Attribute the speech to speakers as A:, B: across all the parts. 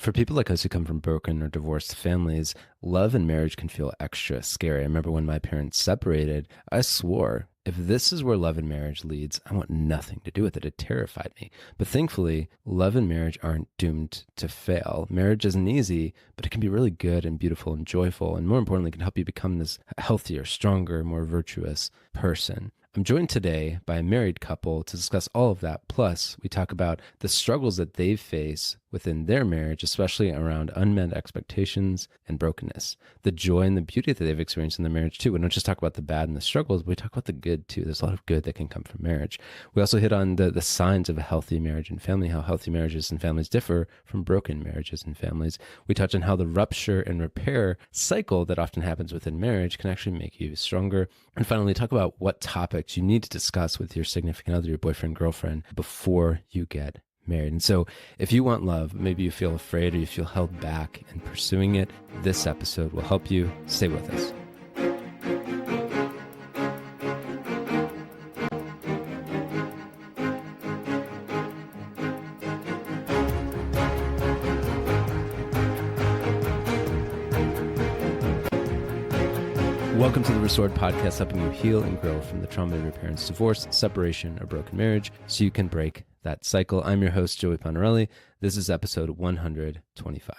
A: For people like us who come from broken or divorced families, love and marriage can feel extra scary. I remember when my parents separated, I swore, if this is where love and marriage leads, I want nothing to do with it. It terrified me. But thankfully, love and marriage aren't doomed to fail. Marriage isn't easy, but it can be really good and beautiful and joyful. And more importantly, can help you become this healthier, stronger, more virtuous person. I'm joined today by a married couple to discuss all of that. Plus, we talk about the struggles that they face within their marriage, especially around unmet expectations and brokenness, the joy and the beauty that they've experienced in their marriage too. We don't just talk about the bad and the struggles, but we talk about the good too. There's a lot of good that can come from marriage. We also hit on the signs of a healthy marriage and family, how healthy marriages and families differ from broken marriages and families. We touch on how the rupture and repair cycle that often happens within marriage can actually make you stronger. And finally, talk about what topics you need to discuss with your significant other, your boyfriend, girlfriend, before you get married. And so if you want love, maybe you feel afraid or you feel held back in pursuing it, this episode will help you. Stay with us. Welcome to the Restored Podcast, helping you heal and grow from the trauma of your parents' divorce, separation, or broken marriage so you can break that cycle. I'm your host, Joey Ponarelli. This is episode 125.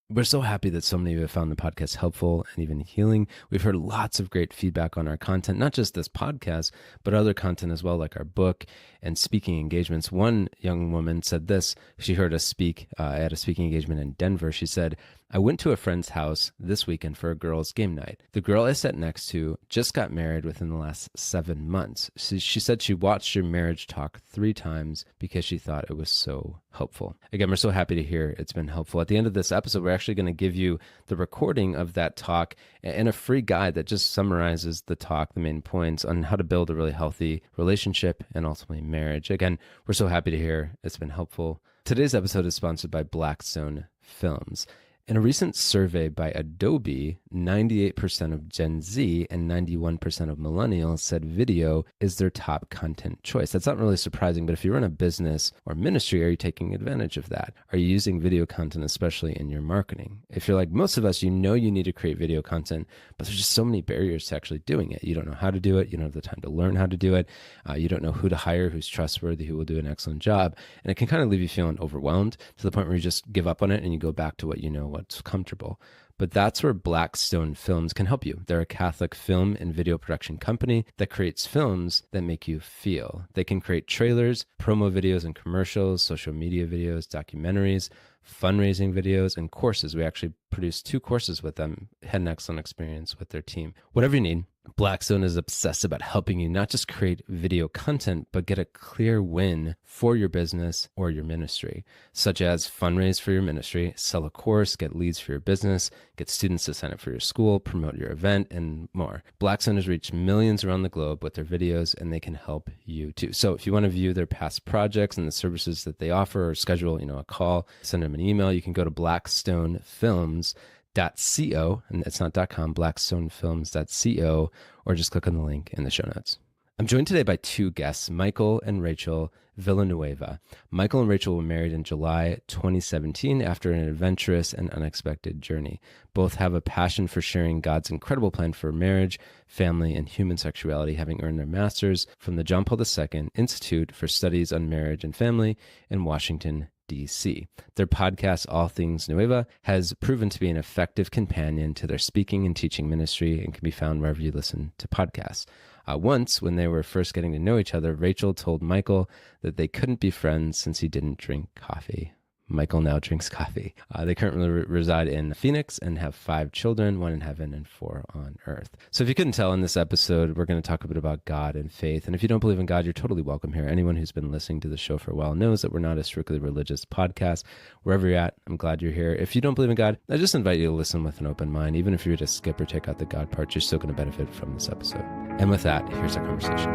A: We're so happy that so many of you have found the podcast helpful and even healing. We've heard lots of great feedback on our content, not just this podcast, but other content as well, like our book and speaking engagements. One young woman said this. She heard us speak at a speaking engagement in Denver. She said, I went to a friend's house this weekend for a girls' game night. The girl I sat next to just got married within the last 7 months. She said she watched your marriage talk 3 times because she thought it was so helpful. Again, we're so happy to hear it's been helpful. At the end of this episode, we're actually going to give you the recording of that talk and a free guide that just summarizes the talk, the main points on how to build a really healthy relationship and ultimately marriage. Again, we're so happy to hear it's been helpful. Today's episode is sponsored by Blackstone Films. In a recent survey by Adobe, 98% of Gen Z and 91% of millennials said video is their top content choice. That's not really surprising, but if you run a business or ministry, are you taking advantage of that? Are you using video content, especially in your marketing? If you're like most of us, you know you need to create video content, but there's just so many barriers to actually doing it. You don't know how to do it. You don't have the time to learn how to do it. You don't know who to hire, who's trustworthy, who will do an excellent job. And it can kind of leave you feeling overwhelmed to the point where you just give up on it and you go back to what you know, what's comfortable. But that's where Blackstone Films can help you. They're a Catholic film and video production company that creates films that make you feel. They can create trailers, promo videos and commercials, social media videos, documentaries, fundraising videos, and courses. We actually produced 2 courses with them, had an excellent experience with their team. Whatever you need, Blackstone is obsessed about helping you not just create video content, but get a clear win for your business or your ministry, such as fundraise for your ministry, sell a course, get leads for your business, get students to sign up for your school, promote your event, and more. Blackstone has reached millions around the globe with their videos, and they can help you too. So if you want to view their past projects and the services that they offer, or schedule, a call, send them an email, you can go to blackstonefilms.co, and it's not .com, blackstonefilms.co, or just click on the link in the show notes. I'm joined today by 2 guests, Michael and Rachel Villanueva. Michael and Rachel were married in July 2017 after an adventurous and unexpected journey. Both have a passion for sharing God's incredible plan for marriage, family, and human sexuality, having earned their master's from the John Paul II Institute for Studies on Marriage and Family in Washington, DC. Their podcast, All Things Nueva, has proven to be an effective companion to their speaking and teaching ministry and can be found wherever you listen to podcasts. Once, when they were first getting to know each other, Rachel told Michael that they couldn't be friends since he didn't drink coffee. Michael now drinks coffee. They currently reside in Phoenix and have 5 children, 1 in heaven and 4 on earth. So if you couldn't tell in this episode, we're going to talk a bit about God and faith. And if you don't believe in God, you're totally welcome here. Anyone who's been listening to the show for a while knows that we're not a strictly religious podcast. Wherever you're at, I'm glad you're here. If you don't believe in God, I just invite you to listen with an open mind. Even if you were to skip or take out the God part, you're still going to benefit from this episode. And with that, here's our conversation.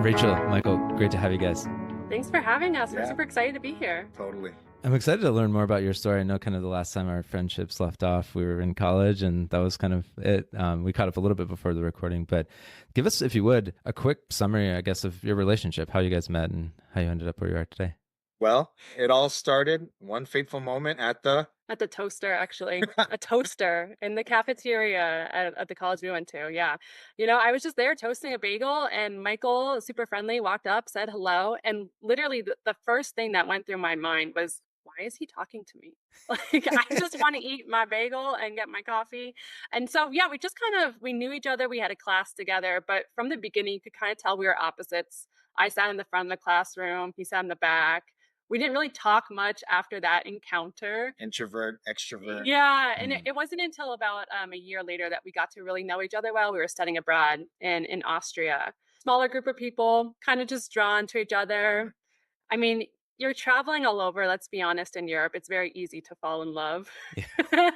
A: Rachel, Michael, great to have you guys.
B: Thanks for having us. We're super excited to be here.
C: Totally.
A: I'm excited to learn more about your story. I know kind of the last time our friendships left off, we were in college, and that was kind of it. We caught up a little bit before the recording, but give us, if you would, a quick summary, I guess, of your relationship, how you guys met and how you ended up where you are today.
C: Well, it all started one fateful moment at the
B: At the toaster, actually. A toaster in the cafeteria at the college we went to, yeah. I was just there toasting a bagel, and Michael, super friendly, walked up, said hello, and literally the first thing that went through my mind was, "Why is he talking to me?" Like, I just wanna eat my bagel and get my coffee, and so, yeah, we just we knew each other, we had a class together, but from the beginning, you could kinda tell we were opposites. I sat in the front of the classroom, he sat in the back. We didn't really talk much after that encounter.
C: introvert, extrovert.
B: Yeah, and it,
C: Mm.
B: it wasn't until about a year later that we got to really know each other well. We were studying abroad in Austria. Smaller group of people, kind of just drawn to each other. I mean, you're traveling all over, let's be honest, in Europe. It's very easy to fall in love.
A: Yeah.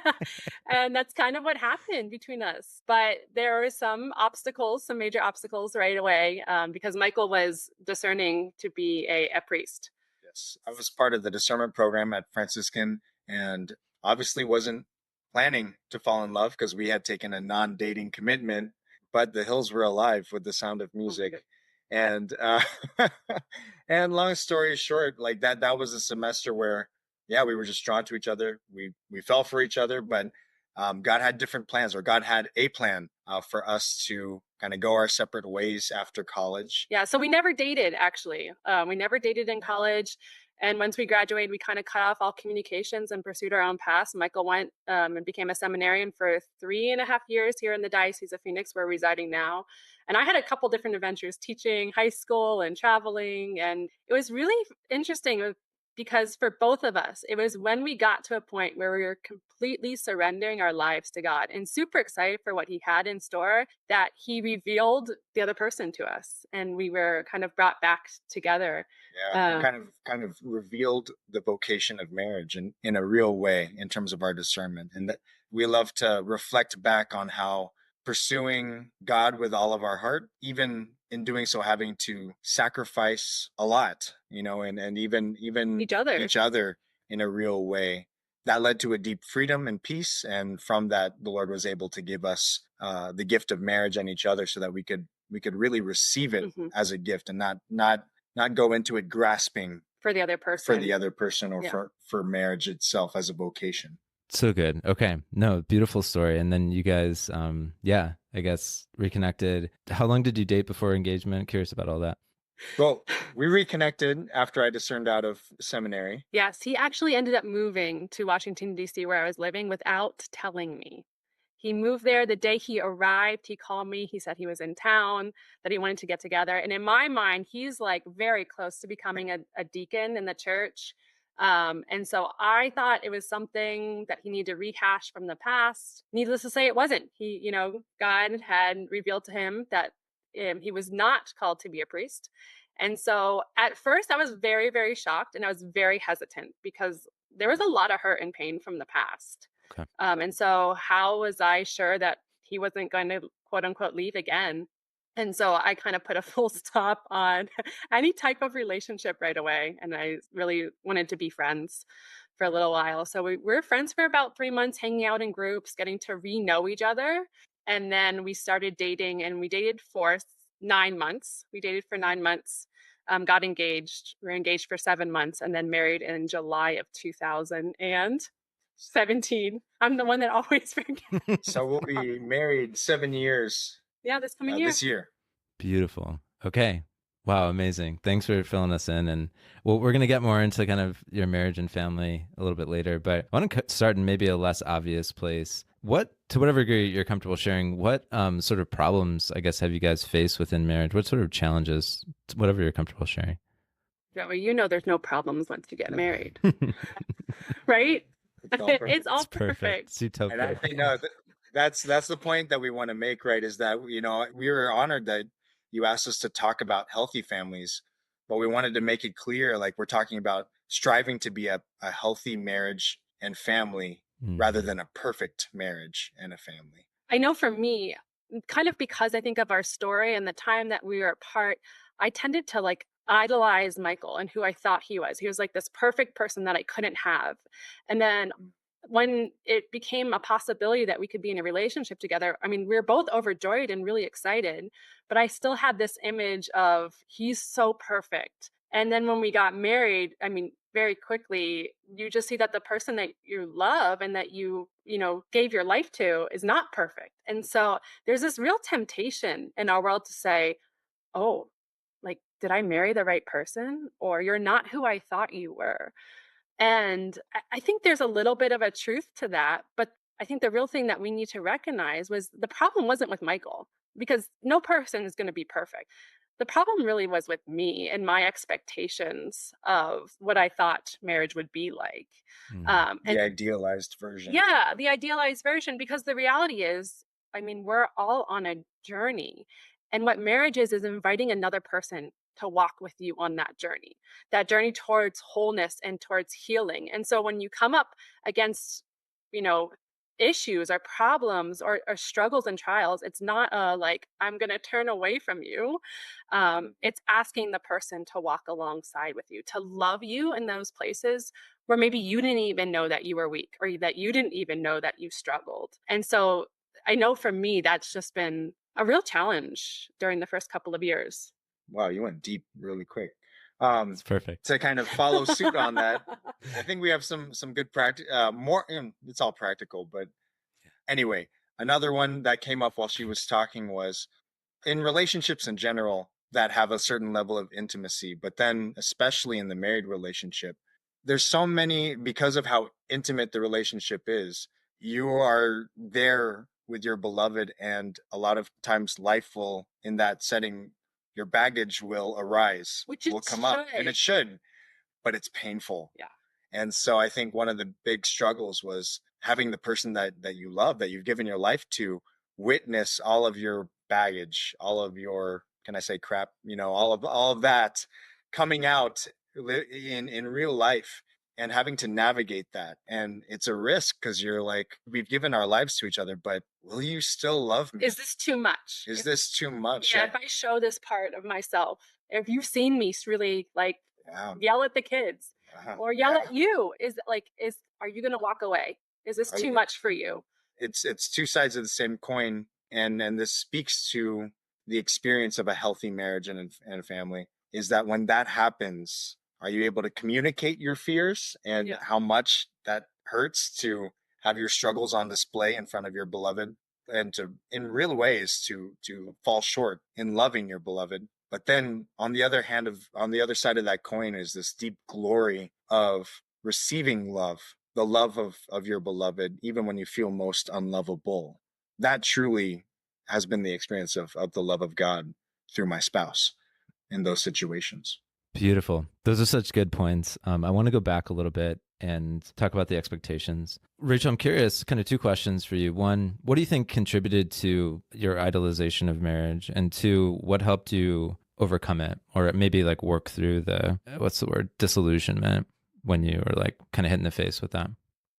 B: And that's kind of what happened between us. But there were some obstacles, some major obstacles right away, because Michael was discerning to be a priest.
C: Yes, I was part of the discernment program at Franciscan and obviously wasn't planning to fall in love because we had taken a non-dating commitment, but the hills were alive with the sound of
B: Oh my
C: music.
B: God.
C: And and long story short, like that was a semester where yeah, we were just drawn to each other. We fell for each other, but God had different plans, or God had a plan for us to kind of go our separate ways after college.
B: Yeah, so we never dated actually. We never dated in college. And once we graduated, we kind of cut off all communications and pursued our own paths. Michael went and became a seminarian for 3.5 years here in the Diocese of Phoenix, where we're residing now. And I had a couple different adventures teaching high school and traveling. And it was really interesting because for both of us, it was when we got to a point where we were completely surrendering our lives to God and super excited for what He had in store that He revealed the other person to us. And we were kind of brought back together.
C: Yeah,
B: Uh,
C: kind of revealed the vocation of marriage in a real way in terms of our discernment. And that we love to reflect back on how pursuing God with all of our heart, even in doing so, having to sacrifice a lot, and even
B: each other.
C: each other in a real way. That led to a deep freedom and peace. And from that, the Lord was able to give us the gift of marriage and each other so that we could really receive it
B: Mhm.
C: as a gift and not go into it grasping
B: For the other
C: for the
B: person.
C: other person or
B: Yeah.
C: for marriage itself as a vocation.
A: So good. Okay. No, beautiful story. And then you guys, yeah, I guess reconnected. How long did you date before engagement? Curious about all that.
C: Well, we reconnected after I discerned out of seminary.
B: Yes, he actually ended up moving to Washington, D.C., where I was living without telling me. He moved there the day he arrived. He called me. He said he was in town, that he wanted to get together. And in my mind, he's like very close to becoming a deacon in the church. And so I thought it was something that he needed to rehash from the past. Needless to say, it wasn't. God had revealed to him that he was not called to be a priest. And so at first, I was very, very shocked and I was very hesitant because there was a lot of hurt and pain from the past.
A: Okay.
B: And so, how was I sure that he wasn't going to quote unquote leave again? And so, I kind of put a full stop on any type of relationship right away. And I really wanted to be friends for a little while. So, we were friends for about 3 months, hanging out in groups, getting to re know each other. And then we started dating, and we dated for 9 months. We dated for 9 months, got engaged. We were engaged for 7 months and then married in July of 2017. I'm the one that always forgets.
C: So we'll be married 7 years
B: Yeah, this coming year.
C: this year.
A: Beautiful. Okay. Wow, amazing. Thanks for filling us in. And well, we're going to get more into kind of your marriage and family a little bit later, but I want to start in maybe a less obvious place. What, to whatever degree you're comfortable sharing, what sort of problems, I guess, have you guys faced within marriage? What sort of challenges, whatever you're comfortable sharing?
B: Yeah, well, there's no problems once you get married, right?
C: It's all perfect.
B: It's all
A: It's perfect.
B: perfect.
C: And I
A: Zootopia.
C: think no, that's the point that we want to make, right? Is that we were honored that you asked us to talk about healthy families, but we wanted to make it clear, like we're talking about striving to be a healthy marriage and family rather
A: Mhm.
C: than a perfect marriage and a family.
B: I know for me, kind of because I think of our story and the time that we were apart, I tended to like idolize Michael and who I thought he was. He was like this perfect person that I couldn't have. And then when it became a possibility that we could be in a relationship together, I mean, we were both overjoyed and really excited, but I still had this image of he's so perfect And then when we got married, I mean, very quickly, you just see that the person that you love and that you gave your life to is not perfect. And so there's this real temptation in our world to say, oh, like, did I marry the right person? Or you're not who I thought you were. And I think there's a little bit of a truth to that. But I think the real thing that we need to recognize was the problem wasn't with Michael, because no person is going to be perfect. The problem really was with me and my expectations of what I thought marriage would be like.
A: Mm.
B: And
C: The idealized version.
B: yeah, the idealized version, because the reality is, I mean, we're all on a journey. And what marriage is inviting another person to walk with you on that journey towards wholeness and towards healing. And so when you come up against, you know, issues or problems or struggles and trials, it's not like, I'm going to turn away from you. It's asking the person to walk alongside with you, to love you in those places where maybe you didn't even know that you were weak or that you didn't even know that you struggled. And so I know for me, that's just been a real challenge during the first couple of years.
C: Wow, you went deep really quick.
A: It's perfect.
C: To kind of follow suit on that, I think we have some good practice. More, it's all practical, but anyway, another one that came up while she was talking was in relationships in general that have a certain level of intimacy, but then especially in the married relationship, there's so many, because of how intimate the relationship is, you are there with your beloved, and a lot of times life will, in that setting, your baggage will arise,
B: Which it
C: will come up, and
B: should.
C: it should, but it's painful.
B: Yeah.
C: And so I think one of the big struggles was having the person that you love, that you've given your life to, witness all of your baggage, all of your, can I say crap, all of that coming out in real life, and having to navigate that. And it's a risk because you're like, we've given our lives to each other, but will you still love me?
B: Is this too much?
C: Is this too much?
B: Yeah, if I show this part of myself, if you've seen me really like
C: Yeah.
B: yell at the kids or yell
C: Yeah.
B: at you, are you going to walk away? Is this
C: Are
B: too
C: you-
B: much for you?
C: it's two sides of the same coin, and this speaks to the experience of a healthy marriage and a family, is that when that happens, are you able to communicate your fears and
B: Yeah.
C: how much that hurts to have your struggles on display in front of your beloved, and to, in real ways, to fall short in loving your beloved. But then on the other hand, on the other side of that coin is this deep glory of receiving love, the love of your beloved, even when you feel most unlovable. That truly has been the experience of the love of God through my spouse in those situations.
A: Beautiful. Those are such good points. I want to go back a little bit and talk about the expectations. Rachel, I'm curious, kind of two questions for you. One, what do you think contributed to your idolization of marriage? And two, what helped you overcome it, or maybe like work through the, what's the word, disillusionment, when you were like kind of hit in the face with that?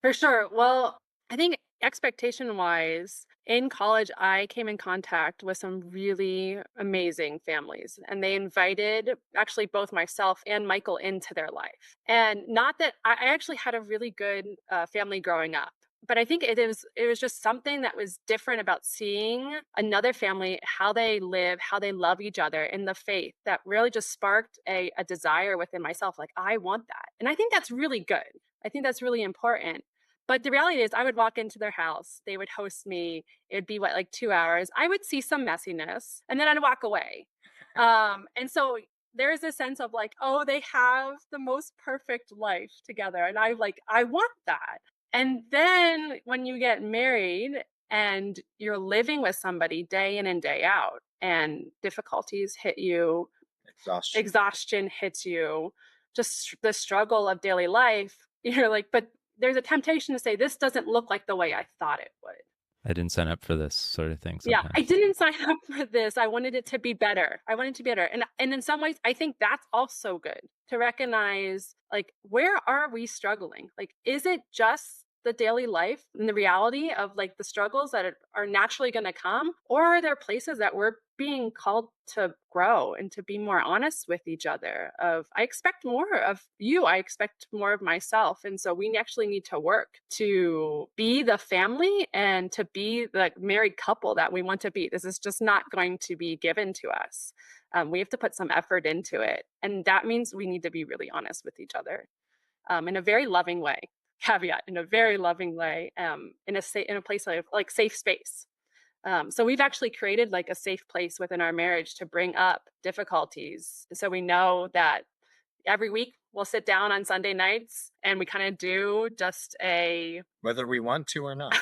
B: For sure. Well, I think expectation wise, in college, I came in contact with some really amazing families, and they invited actually both myself and Michael into their life. And not that I actually had a really good family growing up. But I think it was just something that was different about seeing another family, how they live, how they love each other in the faith, that really just sparked a desire within myself. Like, I want that. And I think that's really good. I think that's really important. But the reality is, I would walk into their house, they would host me. It'd be like 2 hours. I would see some messiness and then I'd walk away. And so there's this sense of like, oh, they have the most perfect life together. And I want that. And then when you get married and you're living with somebody day in and day out, and difficulties hit you, exhaustion hits you, just the struggle of daily life, you're like, but there's a temptation to say, this doesn't look like the way I thought it would.
A: I didn't sign up for this sort of thing
B: Yeah,
A: sometimes.
B: I didn't sign up for this. I wanted it to be better. I wanted it to be better. And in some ways, I think that's also good to recognize, like, where are we struggling? Like, is it just the daily life and the reality of like the struggles that are naturally going to come, or are there places that we're being called to grow and to be more honest with each other of I expect more of you, I expect more of myself, and so we actually need to work to be the family and to be the married couple that we want to be. This is just not going to be given to us. We have to put some effort into it, and that means we need to be really honest with each other, in a very loving way. Caveat, in a very loving way, in a place of like safe space. So we've actually created like a safe place within our marriage to bring up difficulties. So we know that every week we'll sit down on Sunday nights and we kind of do just
C: whether we want to or not.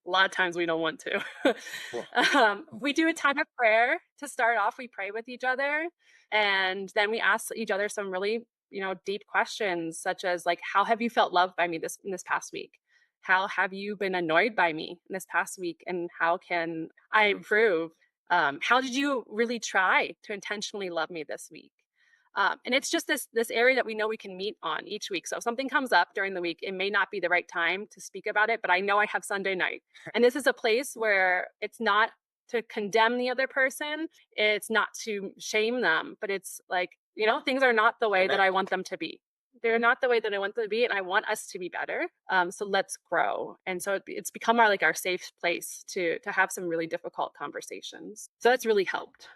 B: a lot of times we don't want to.
C: Cool.
B: We do a time of prayer to start off. We pray with each other, and then we ask each other some really, deep questions, such as like, how have you felt loved by me in this past week? How have you been annoyed by me in this past week? And how can I improve? How did you really try to intentionally love me this week? And it's just this area that we know we can meet on each week. So if something comes up during the week, it may not be the right time to speak about it, but I know I have Sunday night. And this is a place where it's not to condemn the other person. It's not to shame them, but it's like, things are not the way that I want them to be. They're not the way that I want them to be, and I want us to be better. So let's grow. And so it's become our safe place to have some really difficult conversations. So that's really helped.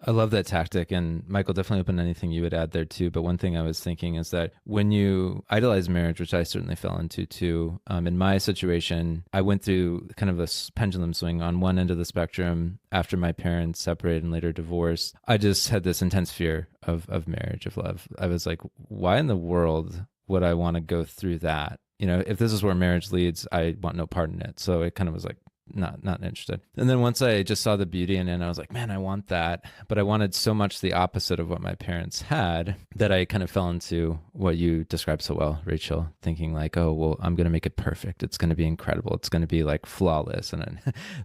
A: I love that tactic. And Michael, definitely open anything you would add there too. But one thing I was thinking is that when you idolize marriage, which I certainly fell into too, in my situation, I went through kind of a pendulum swing on one end of the spectrum after my parents separated and later divorced. I just had this intense fear of marriage, of love. I was like, why in the world would I want to go through that? If this is where marriage leads, I want no part in it. So it kind of was like, not interested. And then once I just saw the beauty in it, I was like, man, I want that. But I wanted so much the opposite of what my parents had that I kind of fell into what you described so well, Rachel, thinking like, oh, well, I'm going to make it perfect. It's going to be incredible. It's going to be like flawless. And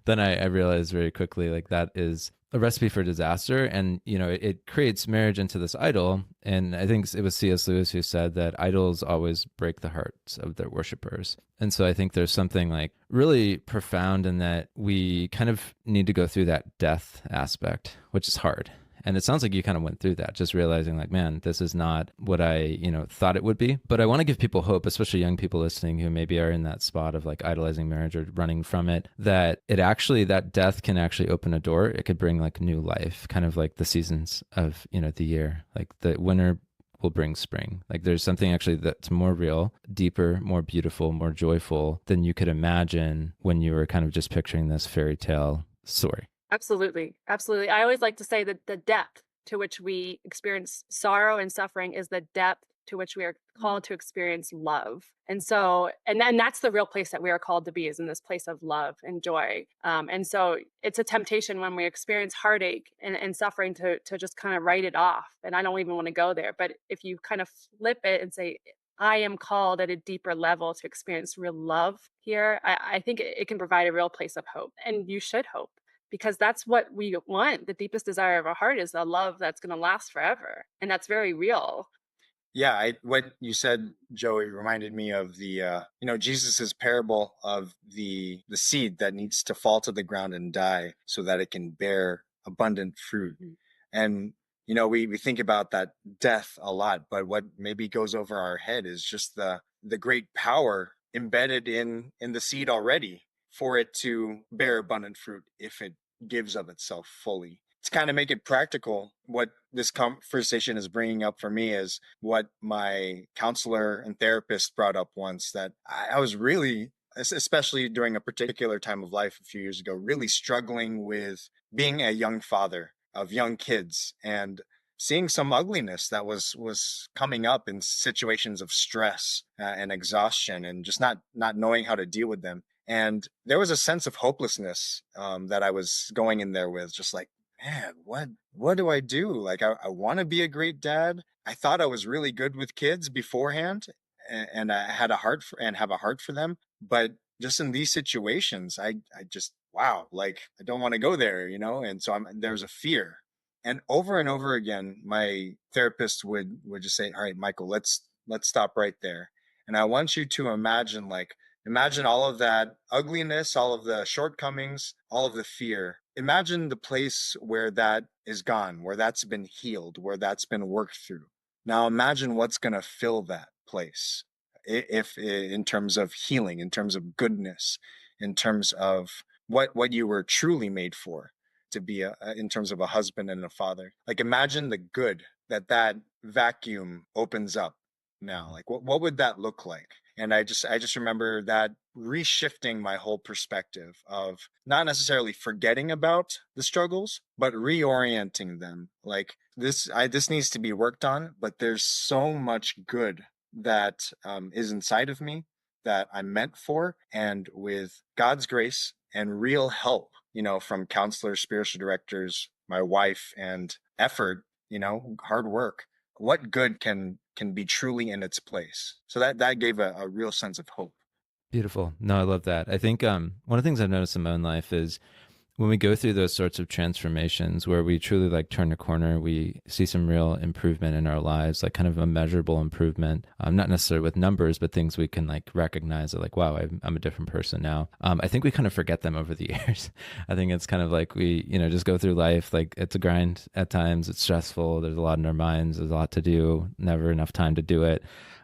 A: then I realized very quickly, like that is a recipe for disaster. And, it creates marriage into this idol. And I think it was C.S. Lewis who said that idols always break the hearts of their worshipers. And so I think there's something like really profound in that we kind of need to go through that death aspect, which is hard. And it sounds like you kind of went through that, just realizing like, man, this is not what I, thought it would be. But I want to give people hope, especially young people listening who maybe are in that spot of like idolizing marriage or running from it, that that death can actually open a door. It could bring like new life, kind of like the seasons of, the year, like the winter will bring spring. Like there's something actually that's more real, deeper, more beautiful, more joyful than you could imagine when you were kind of just picturing this fairy tale story.
B: Absolutely. Absolutely. I always like to say that the depth to which we experience sorrow and suffering is the depth to which we are called to experience love. And so, and then that's the real place that we are called to be, is in this place of love and joy. And so it's a temptation when we experience heartache and suffering to just kind of write it off. And I don't even want to go there. But if you kind of flip it and say, I am called at a deeper level to experience real love here, I think it can provide a real place of hope. And you should hope, because that's what we want. The deepest desire of our heart is a love that's going to last forever. And that's very real.
C: Yeah, what you said, Joey, reminded me of the Jesus's parable of the seed that needs to fall to the ground and die so that it can bear abundant fruit.
B: Mm.
C: And we think about that death a lot, but what maybe goes over our head is just the great power embedded in the seed already for it to bear abundant fruit if it gives of itself fully. To kind of make it practical, what this conversation is bringing up for me is what my counselor and therapist brought up once, that I was really, especially during a particular time of life a few years ago, really struggling with being a young father of young kids and seeing some ugliness that was coming up in situations of stress and exhaustion, and just not knowing how to deal with them. And there was a sense of hopelessness that I was going in there with, just like, man, what do I do? Like, I want to be a great dad. I thought I was really good with kids beforehand, and I had a heart and have a heart for them. But just in these situations, I just, wow, like I don't want to go there, And so there's a fear. And over again, my therapist would just say, all right, Michael, let's stop right there. And I want you to imagine like Imagine all of that ugliness, all of the shortcomings, all of the fear. Imagine the place where that is gone, where that's been healed, where that's been worked through. Now imagine what's going to fill that place. If in terms of healing, in terms of goodness, in terms of what you were truly made for, to be in terms of a husband and a father. Like imagine the good that vacuum opens up now. Like what would that look like? And I just remember that reshifting my whole perspective of not necessarily forgetting about the struggles, but reorienting them. Like this needs to be worked on, but there's so much good that is inside of me that I'm meant for. And with God's grace and real help, from counselors, spiritual directors, my wife, and effort, hard work, what good can be truly in its place. So that gave a real sense of hope.
A: Beautiful. No, I love that. I think one of the things I've noticed in my own life is when we go through those sorts of transformations where we truly like turn a corner, we see some real improvement in our lives, like kind of a measurable improvement, not necessarily with numbers, but things we can like recognize that like, wow, I'm a different person now. I think we kind of forget them over the years. I think it's kind of like we, just go through life. Like it's a grind at times. It's stressful. There's a lot in our minds. There's a lot to do, never enough time to do it.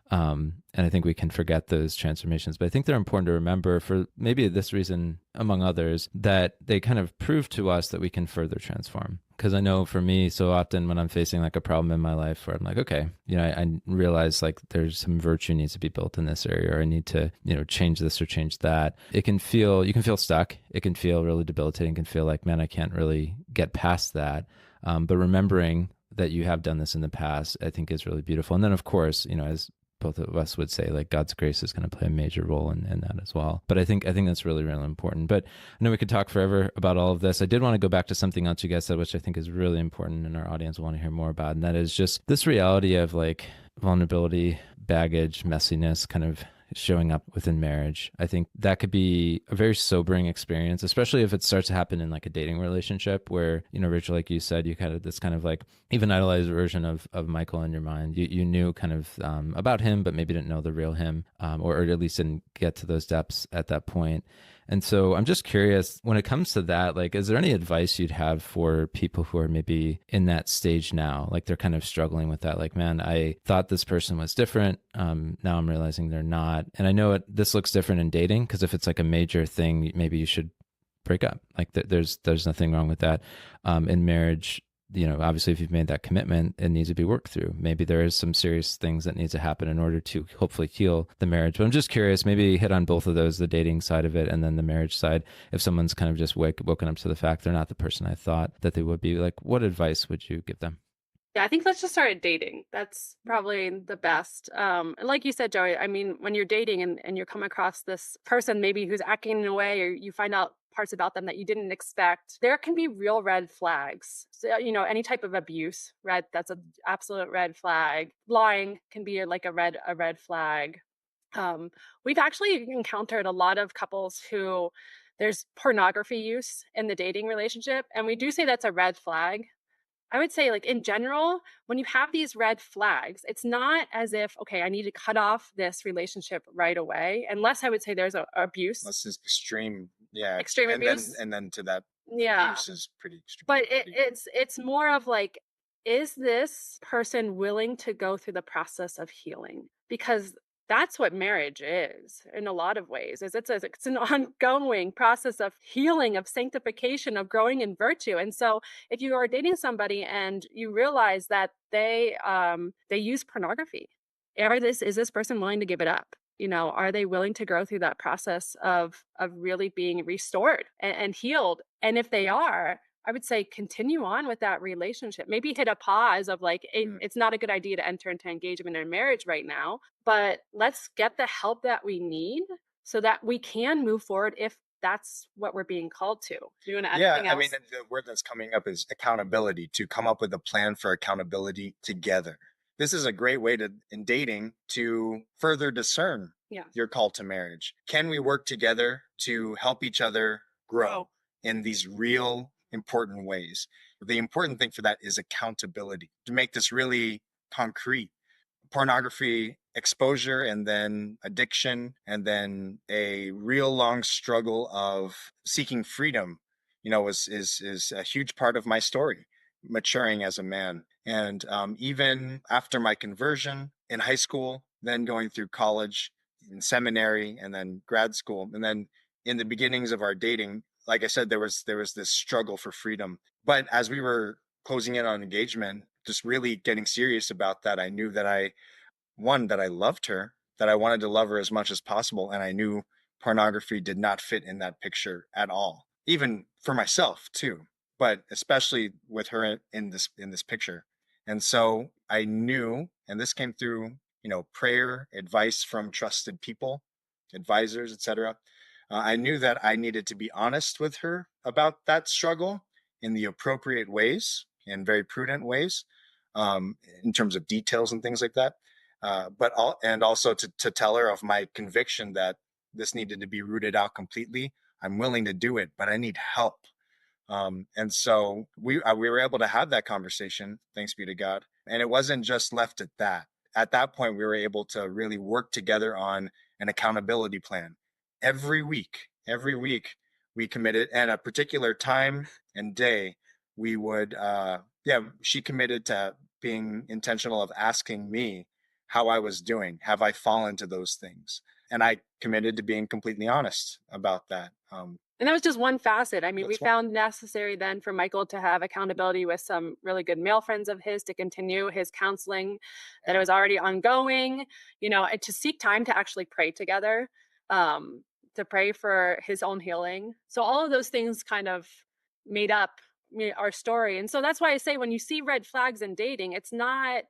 A: And I think we can forget those transformations, but I think they're important to remember for maybe this reason, among others, that they kind of prove to us that we can further transform. Because I know for me, so often when I'm facing like a problem in my life where I'm like, okay, I realize like there's some virtue needs to be built in this area, or I need to, change this or change that. You can feel stuck. It can feel really debilitating. It can feel like, man, I can't really get past that. But remembering that you have done this in the past, I think is really beautiful. And then of course, as both of us would say, like God's grace is going to play a major role in that as well. But I think that's really, really important. But I know we could talk forever about all of this. I did want to go back to something else you guys said, which I think is really important and our audience will want to hear more about. And that is just this reality of like vulnerability, baggage, messiness, kind of showing up within marriage. I think that could be a very sobering experience, especially if it starts to happen in like a dating relationship where, Rachel, like you said, you kind of this kind of like even idolized version of Michael in your mind. You knew kind of about him, but maybe didn't know the real him, or at least didn't get to those depths at that point. And so I'm just curious, when it comes to that, like, is there any advice you'd have for people who are maybe in that stage now? Like they're kind of struggling with that. Like, man, I thought this person was different. Now I'm realizing they're not. And I know this looks different in dating, because if it's like a major thing, maybe you should break up. Like there's nothing wrong with that. In marriage, obviously if you've made that commitment, it needs to be worked through. Maybe there is some serious things that need to happen in order to hopefully heal the marriage. But I'm just curious, maybe hit on both of those, the dating side of it and then the marriage side. If someone's kind of just woken up to the fact they're not the person I thought that they would be, like, what advice would you give them?
B: Yeah, I think let's just start at dating. That's probably the best. And like you said, Joey, I mean, when you're dating and you come across this person maybe who's acting in a way, or you find out parts about them that you didn't expect, there can be real red flags. So, any type of abuse, that's an absolute red flag. Lying can be like a red flag. We've actually encountered a lot of couples who there's pornography use in the dating relationship, and we do say that's a red flag. I would say, like, in general, when you have these red flags, it's not as if, okay, I need to cut off this relationship right away, unless I would say there's abuse,
C: This is extreme, yeah,
B: extreme
C: and
B: abuse.
C: then to that,
B: Yeah.
C: abuse is pretty extreme.
B: But it's more of like, is this person willing to go through the process of healing? Because that's what marriage is in a lot of ways. Is it's an ongoing process of healing, of sanctification, of growing in virtue. And so if you are dating somebody and you realize that they use pornography, is this person willing to give it up? Are they willing to go through that process of really being restored and healed? And if they are, I would say continue on with that relationship. Maybe hit a pause of like, it's not a good idea to enter into engagement in a marriage right now, but let's get the help that we need so that we can move forward if that's what we're being called to. Do you want to add anything else?
C: I mean, the word that's coming up is accountability, to come up with a plan for accountability together. This is a great way in dating to further discern your call to marriage. Can we work together to help each other grow in these real important ways? The important thing for that is accountability, to make this really concrete. pornography exposure and then addiction and then a real long struggle of seeking freedom, is a huge part of my story, maturing as a man. And even after my conversion in high school, then going through college, in seminary, and then grad school, and then in the beginnings of our dating, like I said, there was this struggle for freedom. But as we were closing in on engagement, just really getting serious about that, I knew that that I loved her, that I wanted to love her as much as possible. And I knew pornography did not fit in that picture at all, even for myself too, but especially with her in this picture. And so I knew, and this came through, prayer, advice from trusted people, advisors, etc. I knew that I needed to be honest with her about that struggle in the appropriate ways, in very prudent ways, in terms of details and things like that. And also to tell her of my conviction that this needed to be rooted out completely. I'm willing to do it, but I need help. And so we were able to have that conversation, thanks be to God. And it wasn't just left at that. At that point, we were able to really work together on an accountability plan. Every week we committed at a particular time and day, we would, she committed to being intentional of asking me how I was doing. Have I fallen to those things? And I committed to being completely honest about that.
B: And that was just one facet. I mean, we
C: That's one.
B: found necessary then for Michael to have accountability with some really good male friends of his to continue his counseling that it was already ongoing, and to seek time to actually pray together, to pray for his own healing. So all of those things kind of made up our story. And so that's why I say when you see red flags in dating, it's not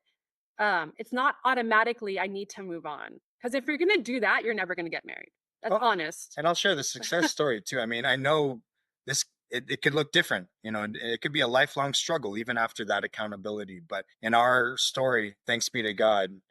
B: automatically I need to move on. Because if you're gonna do that, you're never gonna get married. That's
C: Well,
B: honest.
C: and I'll share the success story too. I mean, I know it could look different, it could be a lifelong struggle even after that accountability. But in our story, thanks be to God,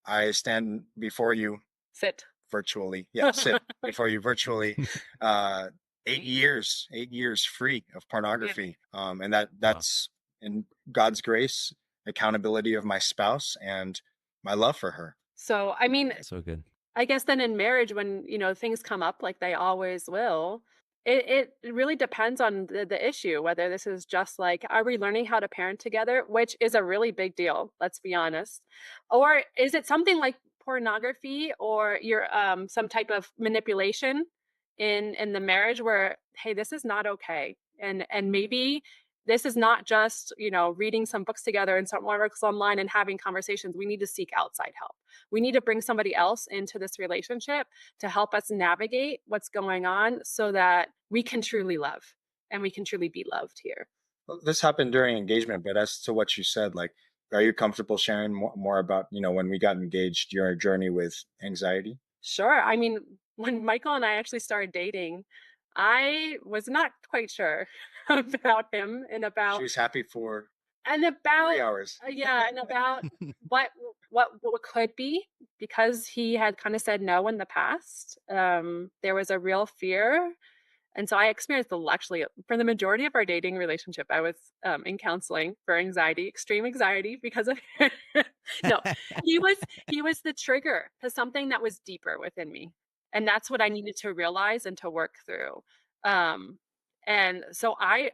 C: I stand before you
B: Sit.
C: virtually. Yeah, sit before you virtually. 8 years free of pornography. And that's in God's grace, accountability of my spouse, and my love for her.
B: So, I mean,
A: So good.
B: I guess then in marriage, when things come up like they always will, it really depends on the issue. Whether this is just like, are we learning how to parent together, which is a really big deal. Let's be honest, or is it something like pornography or your some type of manipulation in the marriage where hey, this is not okay, and maybe this is not just reading some books together and some articles online and having conversations. We need to seek outside help. We need to bring somebody else into this relationship to help us navigate what's going on so that we can truly love and we can truly be loved here.
C: Well, this happened during engagement, but as to what you said, like, are you comfortable sharing more about, when we got engaged, your journey with anxiety?
B: Sure. I mean, when Michael and I actually started dating, I was not quite sure about him
C: She was happy for
B: and
C: 3
B: about
C: hours.
B: yeah, and about what what could be because he had kind of said no in the past. There was a real fear. And so I experienced actually for the majority of our dating relationship, I was in counseling for anxiety, extreme anxiety because of no, he was he was the trigger to something that was deeper within me. And that's what I needed to realize and to work through. Um, and so I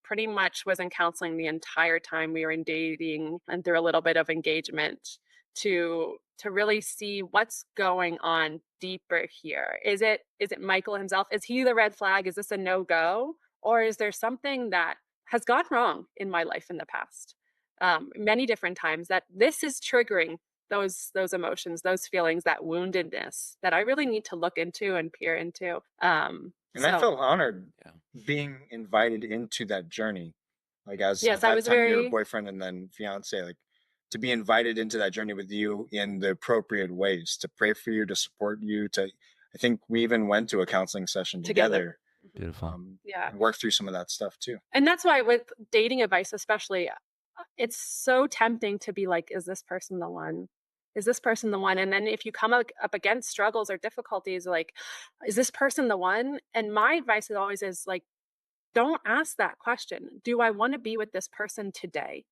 B: pretty much was in counseling the entire time we were in dating and through a little bit of engagement to really see what's going on deeper here. Is it Michael himself? Is he the red flag? Is this a no-go? Or is there something that has gone wrong in my life in the past? Many different times that this is triggering those emotions, those feelings, that woundedness that I really need to look into and peer into.
C: And I
B: So
C: felt honored
A: Yeah.
C: being invited into that journey. Like, as
B: yes,
C: at
B: I
C: that
B: was
C: time your
B: very
C: boyfriend and then fiance, like, to be invited into that journey with you in the appropriate ways, to pray for you, to support you, I think we even went to a counseling session
B: together.
C: together,
B: Mhm.
A: Beautiful.
B: Yeah.
C: and worked through some of that stuff too.
B: And that's why with dating advice, especially, it's so tempting to be like, is this person the one? Is this person the one? And then if you come up against struggles or difficulties, like, is this person the one? And my advice is always is like, don't ask that question. Do I want to be with this person today?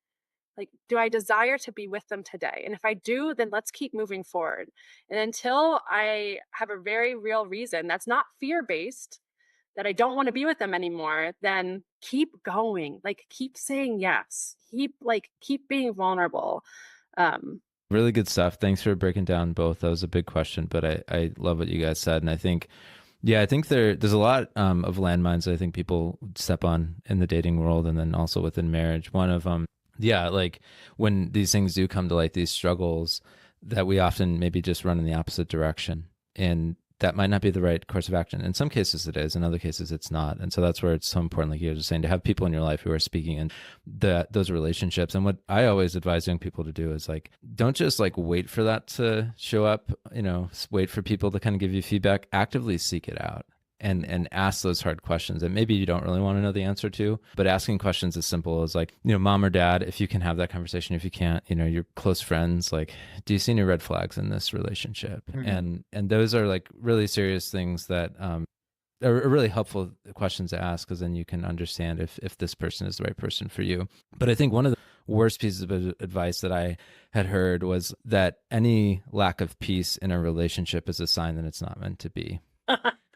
B: Like, do I desire to be with them today? And if I do, then let's keep moving forward. And until I have a very real reason that's not fear-based, that I don't want to be with them anymore, then keep going. Like, keep saying yes. Keep being vulnerable. Um,
A: Really good stuff. Thanks for breaking down both. That was a big question, but I love what you guys said. And I think, yeah, I think there's a lot of landmines that I think people step on in the dating world and then also within marriage. One of them, yeah, like when these things do come to light, these struggles, that we often maybe just run in the opposite direction. And that might not be the right course of action. In some cases it is, in other cases it's not. And so that's where it's so important, like you were just saying, to have people in your life who are speaking in those relationships. And what I always advise young people to do is like, don't just like wait for that to show up, wait for people to kind of give you feedback, actively seek it out. And ask those hard questions that maybe you don't really want to know the answer to, but asking questions as simple as like, mom or dad, if you can have that conversation, if you can't, your close friends, like, do you see any red flags in this relationship? Mm-hmm. And those are like really serious things that are really helpful questions to ask, because then you can understand if this person is the right person for you. But I think one of the worst pieces of advice that I had heard was that any lack of peace in a relationship is a sign that it's not meant to be.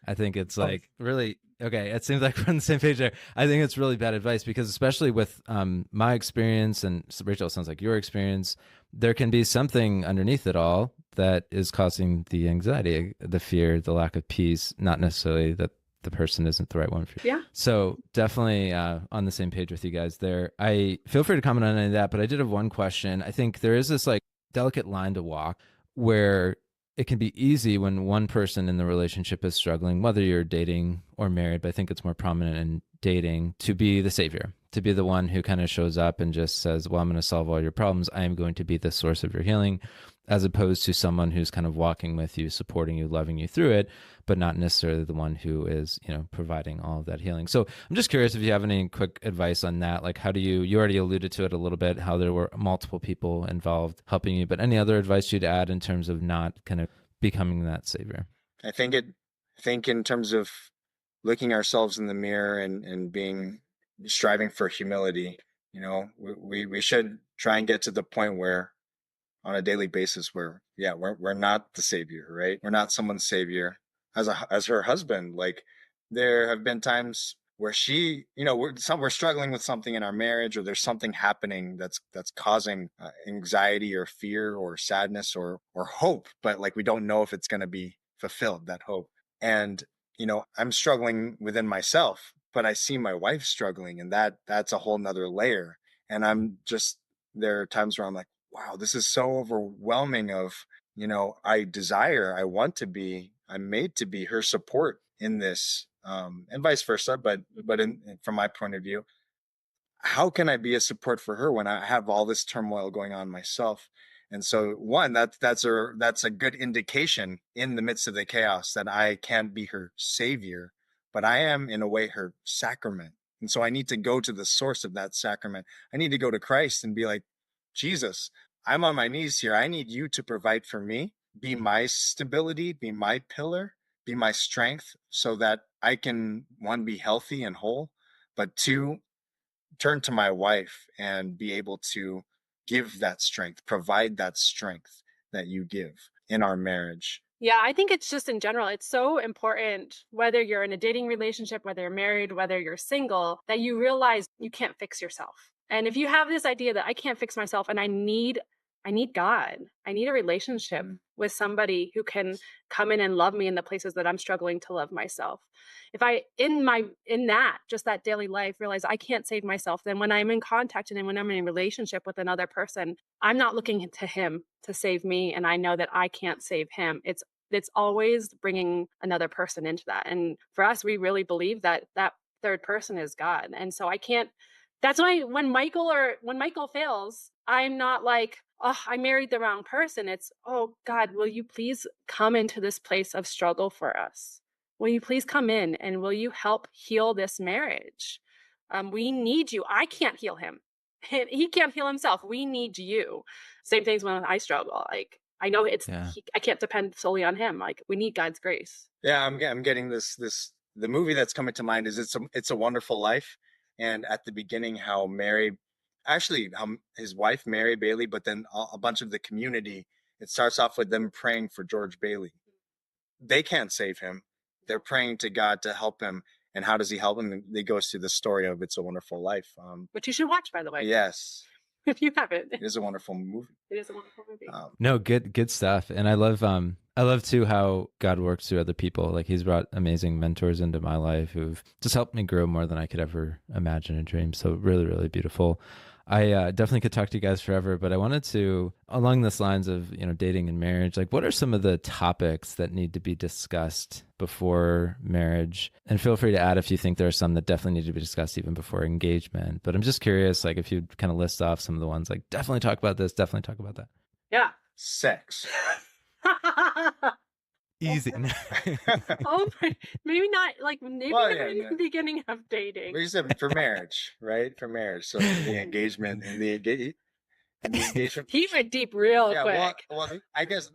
A: I think it's like really, okay, it seems like we're on the same page there. I think it's really bad advice, because especially with my experience, and Rachel, it sounds like your experience, there can be something underneath it all that is causing the anxiety, the fear, the lack of peace, not necessarily that the person isn't the right one for you.
B: Yeah.
A: So definitely on the same page with you guys there. I feel free to comment on any of that, but I did have one question. I think there is this like delicate line to walk where it can be easy when one person in the relationship is struggling, whether you're dating or married, but I think it's more prominent in dating, to be the savior, to be the one who kind of shows up and just says, well, I'm going to solve all your problems. I am going to be the source of your healing, as opposed to someone who's kind of walking with you, supporting you, loving you through it, but not necessarily the one who is, providing all of that healing. So I'm just curious if you have any quick advice on that. Like, how do you already alluded to it a little bit, how there were multiple people involved helping you, but any other advice you'd add in terms of not kind of becoming that savior?
C: I think in terms of looking ourselves in the mirror and being striving for humility, we should try and get to the point where on a daily basis where we're not the savior, right? We're not someone's savior. As her husband, like, there have been times where she, we're struggling with something in our marriage, or there's something happening that's causing anxiety or fear or sadness or hope, but like we don't know if it's going to be fulfilled, that hope. And I'm struggling within myself, but I see my wife struggling, and that's a whole nother layer. And there are times where I'm like, wow, this is so overwhelming of, I'm made to be her support in this, and vice versa. But from my point of view, how can I be a support for her when I have all this turmoil going on myself? And so that's a good indication in the midst of the chaos that I can't be her savior, but I am in a way her sacrament. And so I need to go to the source of that sacrament. I need to go to Christ and be like, Jesus, I'm on my knees here. I need you to provide for me, be my stability, be my pillar, be my strength, so that I can, one, be healthy and whole, but two, turn to my wife and be able to give that strength, provide that strength that you give in our marriage.
B: Yeah, I think it's just in general, it's so important, whether you're in a dating relationship, whether you're married, whether you're single, that you realize you can't fix yourself. And if you have this idea that I can't fix myself and I need God, I need a relationship with somebody who can come in and love me in the places that I'm struggling to love myself. If I, in that daily life, realize I can't save myself, then when I'm in contact and then when I'm in a relationship with another person, I'm not looking to him to save me. And I know that I can't save him. It's always bringing another person into that. And for us, we really believe that that third person is God. And so that's why when Michael fails, I'm not like, oh, I married the wrong person. It's, oh God, will you please come into this place of struggle for us? Will you please come in and will you help heal this marriage? We need you. I can't heal him. He can't heal himself. We need you. Same things when I struggle. Like, I know I can't depend solely on him. Like, we need God's grace.
C: Yeah, I'm getting this. The movie that's coming to mind is It's a Wonderful Life, and at the beginning, how Mary actually his wife, Mary Bailey, but then a bunch of the community, it starts off with them praying for George Bailey. They can't save him. They're praying to God to help him. And how does he help him? He goes through the story of It's a Wonderful Life.
B: Which you should watch, by the way.
C: Yes.
B: If you haven't.
C: It is a wonderful movie.
B: It is a wonderful movie.
A: No, good stuff. And I love too how God works through other people. Like he's brought amazing mentors into my life who've just helped me grow more than I could ever imagine and dream. So really, really beautiful. I definitely could talk to you guys forever, but I wanted to, along this lines of, dating and marriage, like what are some of the topics that need to be discussed before marriage? And feel free to add if you think there are some that definitely need to be discussed even before engagement. But I'm just curious, like if you kind of list off some of the ones, like definitely talk about this, definitely talk about that.
B: Yeah.
C: Sex.
A: Easy.
B: Oh, maybe not like maybe
C: Well,
B: in the beginning of dating.
C: We said for marriage, right? For marriage. So the engagement and the engagement.
B: He went deep real quick.
C: Well, I guess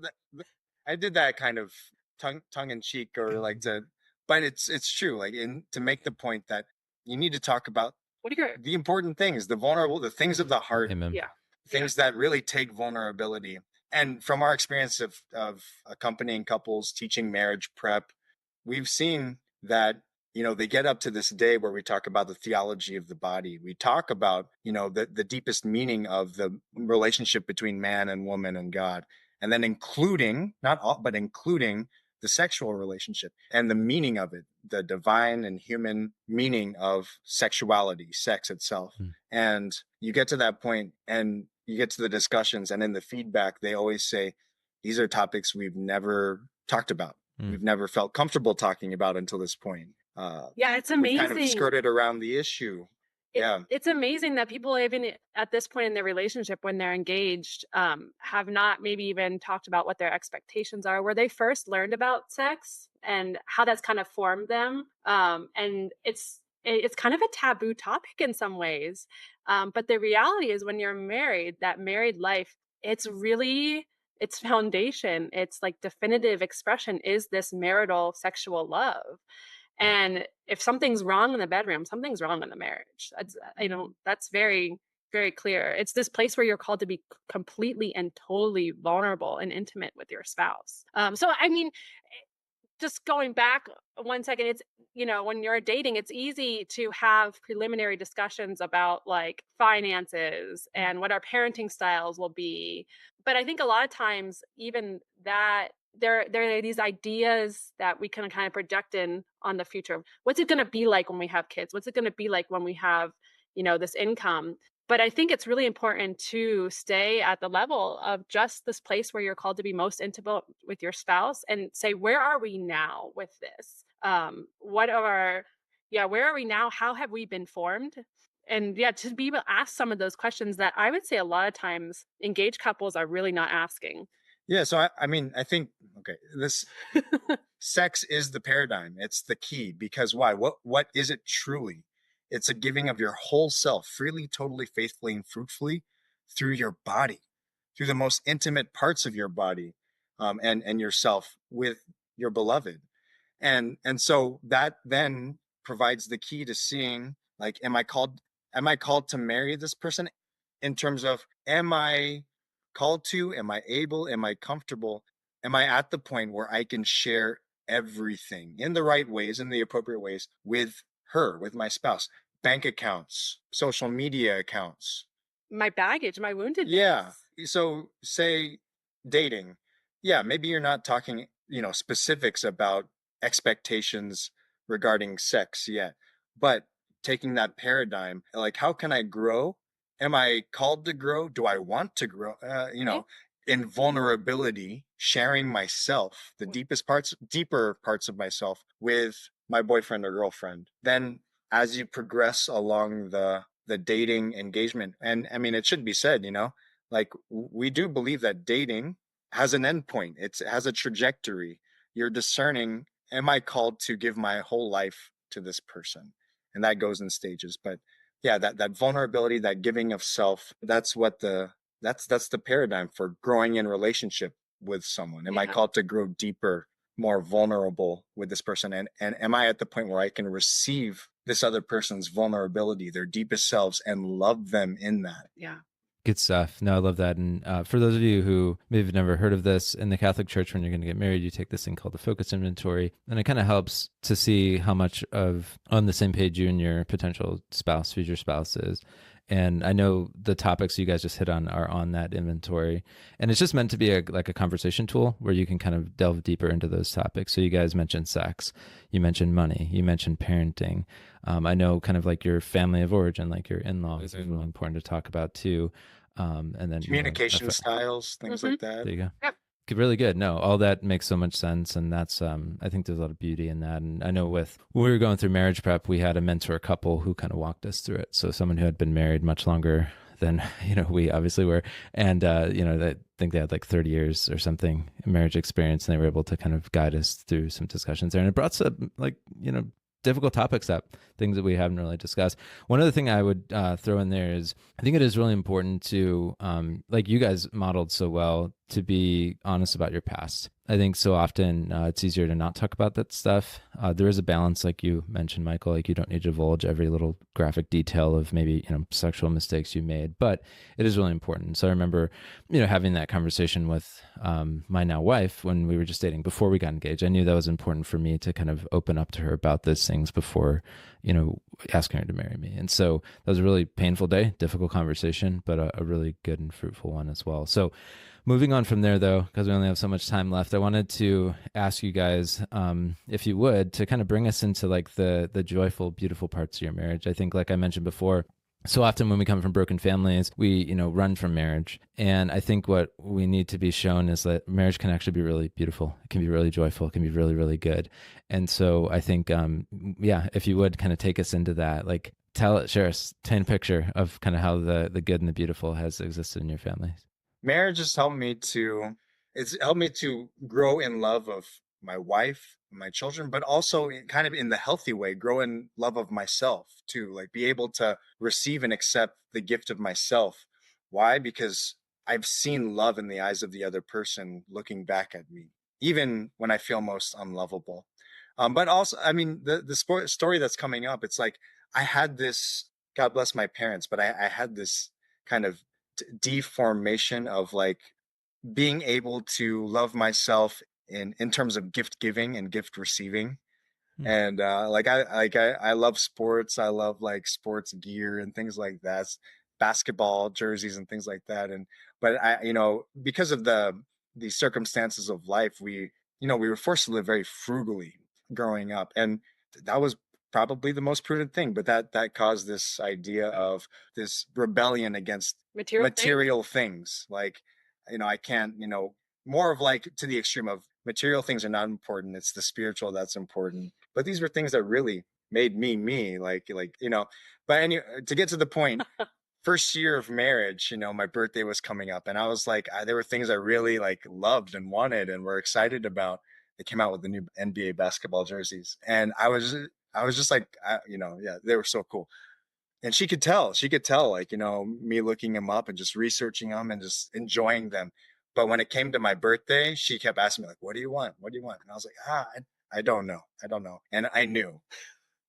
C: I did that kind of tongue in cheek, or like but it's true. Like to make the point that you need to talk about the important things, the vulnerable, the things of the heart.
A: Amen.
B: Yeah.
C: Things that really take vulnerability. And from our experience of accompanying couples, teaching marriage prep, we've seen that, they get up to this day where we talk about the theology of the body. We talk about, the deepest meaning of the relationship between man and woman and God. And then including, not all, but including the sexual relationship and the meaning of it, the divine and human meaning of sexuality, sex itself. And you get to that point and you get to the discussions, and in the feedback, they always say, these are topics we've never talked about. We've never felt comfortable talking about until this point.
B: Yeah, it's amazing.
C: We kind of skirted around the issue.
B: It's amazing that people, even at this point in their relationship, when they're engaged, have not maybe even talked about what their expectations are, where they first learned about sex and how that's kind of formed them. And it's kind of a taboo topic in some ways. But the reality is when you're married, that married life, it's foundation. It's like definitive expression is this marital sexual love. And if something's wrong in the bedroom, something's wrong in the marriage. That's very, very clear. It's this place where you're called to be completely and totally vulnerable and intimate with your spouse. So, I mean, just going back 1 second, it's, when you're dating, it's easy to have preliminary discussions about like finances and what our parenting styles will be. But I think a lot of times, even that, there are these ideas that we can kind of project on the future. What's it going to be like when we have kids? What's it going to be like when we have, this income? But I think it's really important to stay at the level of just this place where you're called to be most intimate with your spouse and say, where are we now with this? Where are we now? How have we been formed? And to be able to ask some of those questions that I would say a lot of times engaged couples are really not asking.
C: Yeah. So, I think, this sex is the paradigm. It's the key, because why? What is it truly? It's a giving of your whole self freely, totally, faithfully, and fruitfully through your body, through the most intimate parts of your body, and yourself with your beloved. And so that then provides the key to seeing, like, am I called to marry this person, in terms of, am I called to, am I able, am I comfortable, am I at the point where I can share everything in the right ways, in the appropriate ways, with her, with my spouse? Bank accounts, social media accounts,
B: my baggage, my woundedness.
C: Yeah. So say dating. Yeah, maybe you're not talking, specifics about expectations regarding sex yet, but taking that paradigm, like, how can I grow? Am I called to grow? Do I want to grow? In vulnerability, sharing myself, the deeper parts of myself with my boyfriend or girlfriend. Then as you progress along the dating engagement, and I mean, it should be said, like, we do believe that dating has an endpoint. It has a trajectory. You're discerning, am I called to give my whole life to this person? And that goes in stages. But yeah, that vulnerability, that giving of self, that's the paradigm for growing in relationship with someone. Am I called to grow deeper, more vulnerable with this person? And am I at the point where I can receive this other person's vulnerability, their deepest selves, and love them in that.
B: Yeah.
A: Good stuff. No, I love that. And for those of you who maybe have never heard of this, in the Catholic Church, when you're going to get married, you take this thing called the focus inventory. And it kind of helps to see how much of on the same page you and your potential spouse, future spouse is. And I know the topics you guys just hit on are on that inventory. And it's just meant to be like a conversation tool where you can kind of delve deeper into those topics. So you guys mentioned sex, you mentioned money, you mentioned parenting. I know kind of like your family of origin, like your in-laws is really important to talk about too. And then
C: Communication styles, things like that.
A: There you go.
B: Yep.
A: Really good. No, all that makes so much sense. And that's, I think there's a lot of beauty in that. And I know when we were going through marriage prep, we had a mentor couple who kind of walked us through it. So someone who had been married much longer than, we obviously were. And, I think they had like 30 years or something marriage experience, and they were able to kind of guide us through some discussions there. And it brought some difficult topics up, things that we haven't really discussed. One other thing I would throw in there is I think it is really important to, like you guys modeled so well, to be honest about your past. I think so often it's easier to not talk about that stuff. There is a balance, like you mentioned, Michael, like you don't need to divulge every little graphic detail of maybe, sexual mistakes you made, but it is really important. So I remember, having that conversation with my now wife when we were just dating before we got engaged. I knew that was important for me to kind of open up to her about those things before, asking her to marry me. And so that was a really painful day, difficult conversation, but a really good and fruitful one as well. So moving on from there, though, because we only have so much time left, I wanted to ask you guys, if you would, to kind of bring us into like the joyful, beautiful parts of your marriage. I think, like I mentioned before, so often when we come from broken families, we, run from marriage. And I think what we need to be shown is that marriage can actually be really beautiful. It can be really joyful. It can be really, really good. And so I think, if you would kind of take us into that, like share us, paint a picture of kind of how the good and the beautiful has existed in your families.
C: Marriage has helped me to grow in love of my wife, my children, but also kind of in the healthy way, grow in love of myself too, like be able to receive and accept the gift of myself. Why? Because I've seen love in the eyes of the other person looking back at me, even when I feel most unlovable. But also, I mean, the story that's coming up, it's like I had this, God bless my parents, but I had this kind of deformation of like being able to love myself in terms of gift giving and gift receiving. And I love sports. I love like sports gear and things like that, basketball jerseys and things like that. And but I, because of the circumstances of life, we were forced to live very frugally growing up, and that was probably the most prudent thing. But that caused this idea of this rebellion against material things. Like, I can't, more of like to the extreme of material things are not important. It's the spiritual that's important. But these were things that really made me, but anyway, to get to the point, first year of marriage, my birthday was coming up, and I was like, there were things I really like loved and wanted and were excited about. They came out with the new NBA basketball jerseys, and I was just like, yeah, they were so cool. And she could tell, like, me looking them up and just researching them and just enjoying them. But when it came to my birthday, she kept asking me, like, what do you want? What do you want? And I was like, I don't know. I don't know. And I knew,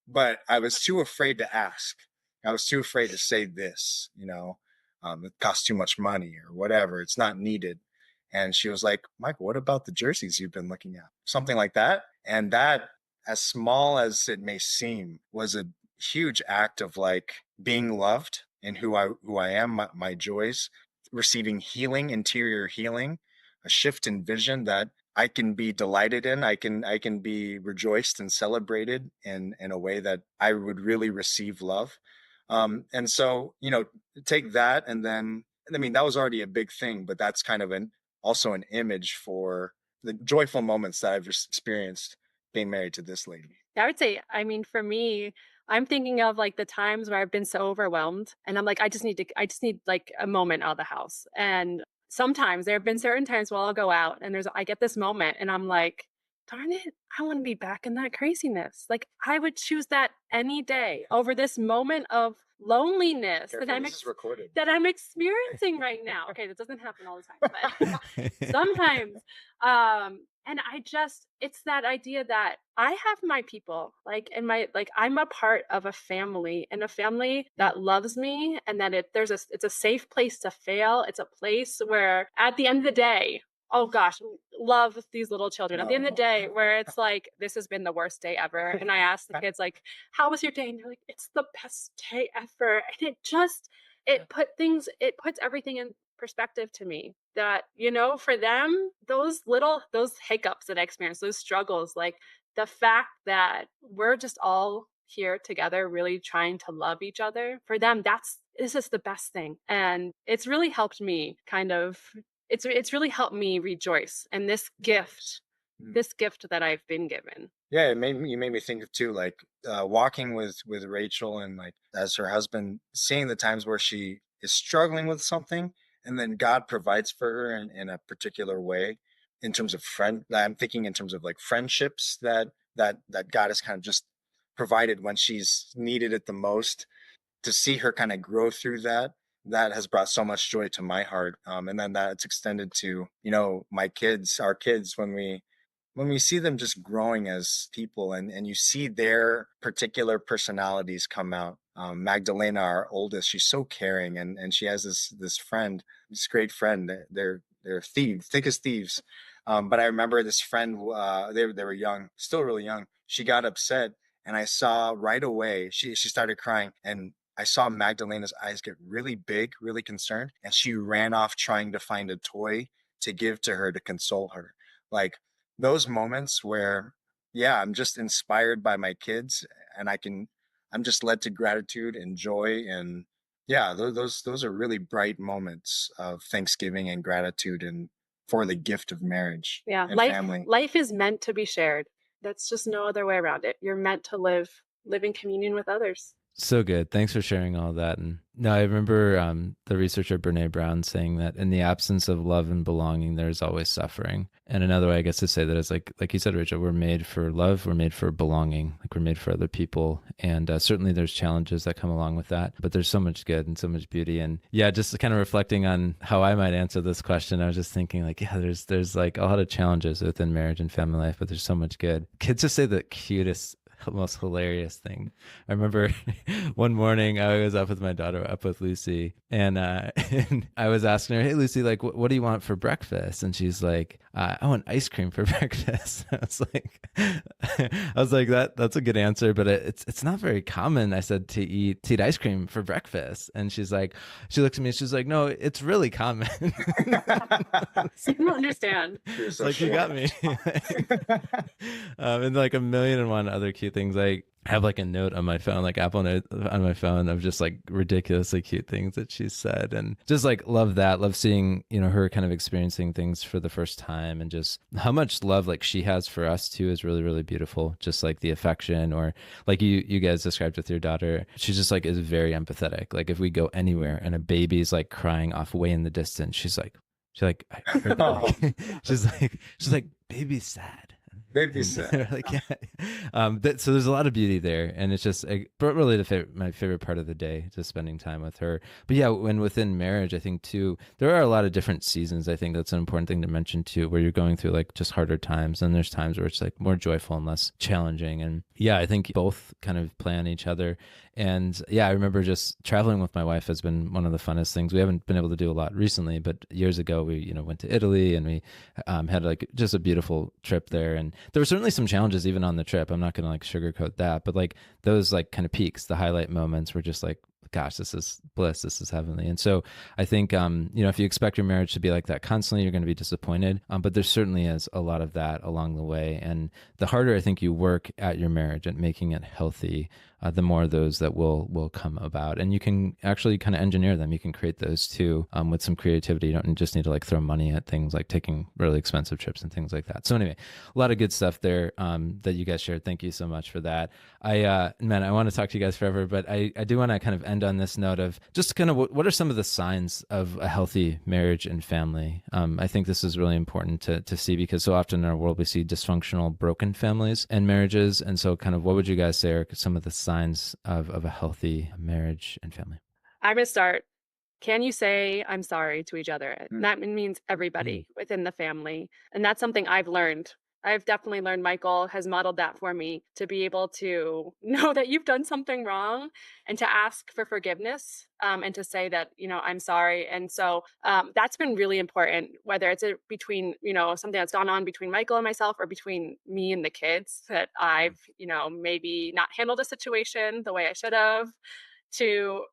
C: but I was too afraid to ask. I was too afraid to say this, it costs too much money or whatever. It's not needed. And she was like, Michael, what about the jerseys you've been looking at? Something like that. And that, as small as it may seem, was a huge act of like being loved in who I am, my joys, receiving healing, interior healing, a shift in vision that I can be delighted in. I can be rejoiced and celebrated in a way that I would really receive love. And so, take that, and then, I mean, that was already a big thing, but that's kind of also an image for the joyful moments that I've experienced being married to this lady.
B: I would say, I mean, for me, I'm thinking of like the times where I've been so overwhelmed and I'm like, I just need like a moment out of the house. And sometimes there have been certain times where I'll go out and I get this moment and I'm like, darn it, I want to be back in that craziness. Like I would choose that any day over this moment of loneliness
C: Careful, this is recorded.
B: that I'm experiencing right now. Okay, that doesn't happen all the time, but sometimes. And it's that idea that I have my people, like, and I'm a part of a family, and a family that loves me, and that it's a safe place to fail. It's a place where at the end of the day, oh gosh, love these little children. At the end of the day, where it's like, this has been the worst day ever. And I ask the kids, like, how was your day? And they're like, it's the best day ever. And it puts everything in perspective to me that, for them, those hiccups that I experience, those struggles, like the fact that we're just all here together, really trying to love each other, for them, this is the best thing. And it's really helped me it's really helped me rejoice in this gift that I've been given.
C: Yeah, you made me think of too, like walking with Rachel, and like as her husband, seeing the times where she is struggling with something, and then God provides for her in a particular way, in terms of I'm thinking in terms of like friendships that God has kind of just provided when she's needed it the most. To see her kind of grow through that has brought so much joy to my heart. And then that it's extended to, our kids, when we see them just growing as people, and you see their particular personalities come out. Magdalena, our oldest, she's so caring, and she has this friend, this great friend. They're thick as thieves. But I remember this friend, they were young, still really young. She got upset, and I saw right away, she started crying, and I saw Magdalena's eyes get really big, really concerned, and she ran off trying to find a toy to give to her to console her. Like those moments where, yeah, I'm just inspired by my kids, and I'm just led to gratitude and joy. And yeah, those are really bright moments of thanksgiving and gratitude, and for the gift of marriage and family.
B: Life is meant to be shared. That's just no other way around it. You're meant to live in communion with others.
A: So good. Thanks for sharing all that. And no, I remember the researcher Brene Brown saying that in the absence of love and belonging, there's always suffering. And another way I guess to say that is like you said, Rachel, we're made for love, we're made for belonging, like we're made for other people. And certainly there's challenges that come along with that, but there's so much good and so much beauty. And yeah, just kind of reflecting on how I might answer this question, I was just thinking like, yeah, there's like a lot of challenges within marriage and family life, but there's so much good. Kids just say the cutest, most hilarious thing. I remember one morning I was up with my daughter, up with Lucy, and I was asking her, hey Lucy, like what do you want for breakfast? And she's like, I want ice cream for breakfast. I was like that's a good answer, but it's not very common, I said, to eat ice cream for breakfast. And she looks at me, she's like, no, it's really common.
B: You don't understand.
C: So
A: like, you got me. And like a million and one other cute things. I have like a note on my phone, like Apple Note on my phone, of just like ridiculously cute things that she said, and just like love seeing, her kind of experiencing things for the first time, and just how much love like she has for us too is really, really beautiful. Just like the affection, or like you guys described with your daughter, she's just like is very empathetic. Like if we go anywhere and a baby's like crying off way in the distance, she's like, I heard that. she's like, baby's sad. Like, yeah. So there's a lot of beauty there, and it's just really my favorite part of the day, just spending time with her. But yeah, when within marriage, I think too, there are a lot of different seasons. I think that's an important thing to mention too, where you're going through like just harder times, and there's times where it's like more joyful and less challenging. And yeah, I think both kind of play on each other. And yeah, I remember just traveling with my wife has been one of the funnest things. We haven't been able to do a lot recently, but years ago we, went to Italy, and we had like just a beautiful trip there. And there were certainly some challenges even on the trip. I'm not going to like sugarcoat that, but like those like kind of peaks, the highlight moments were just like, gosh, this is bliss, this is heavenly. And so I think, if you expect your marriage to be like that constantly, you're going to be disappointed. But there certainly is a lot of that along the way. And the harder I think you work at your marriage, at making it healthy, the more those that will come about. And you can actually kind of engineer them. You can create those too, with some creativity. You don't just need to like throw money at things like taking really expensive trips and things like that. So anyway, a lot of good stuff there that you guys shared. Thank you so much for that. I want to talk to you guys forever, but I do want to kind of end on this note of just kind of what are some of the signs of a healthy marriage and family. I think this is really important to see, because so often in our world we see dysfunctional, broken families and marriages. And so kind of what would you guys say are some of the signs signs of a healthy marriage and family?
B: I'm going to start. Can you say I'm sorry to each other?
C: Mm.
B: That means
A: Mm.
B: everybody within the family. And that's something I've learned. I've definitely learned Michael has modeled that for me to be able to know that you've done something wrong and to ask for forgiveness and to say that, I'm sorry. And so that's been really important, whether it's between, something that's gone on between Michael and myself or between me and the kids that I've, maybe not handled a situation the way I should have to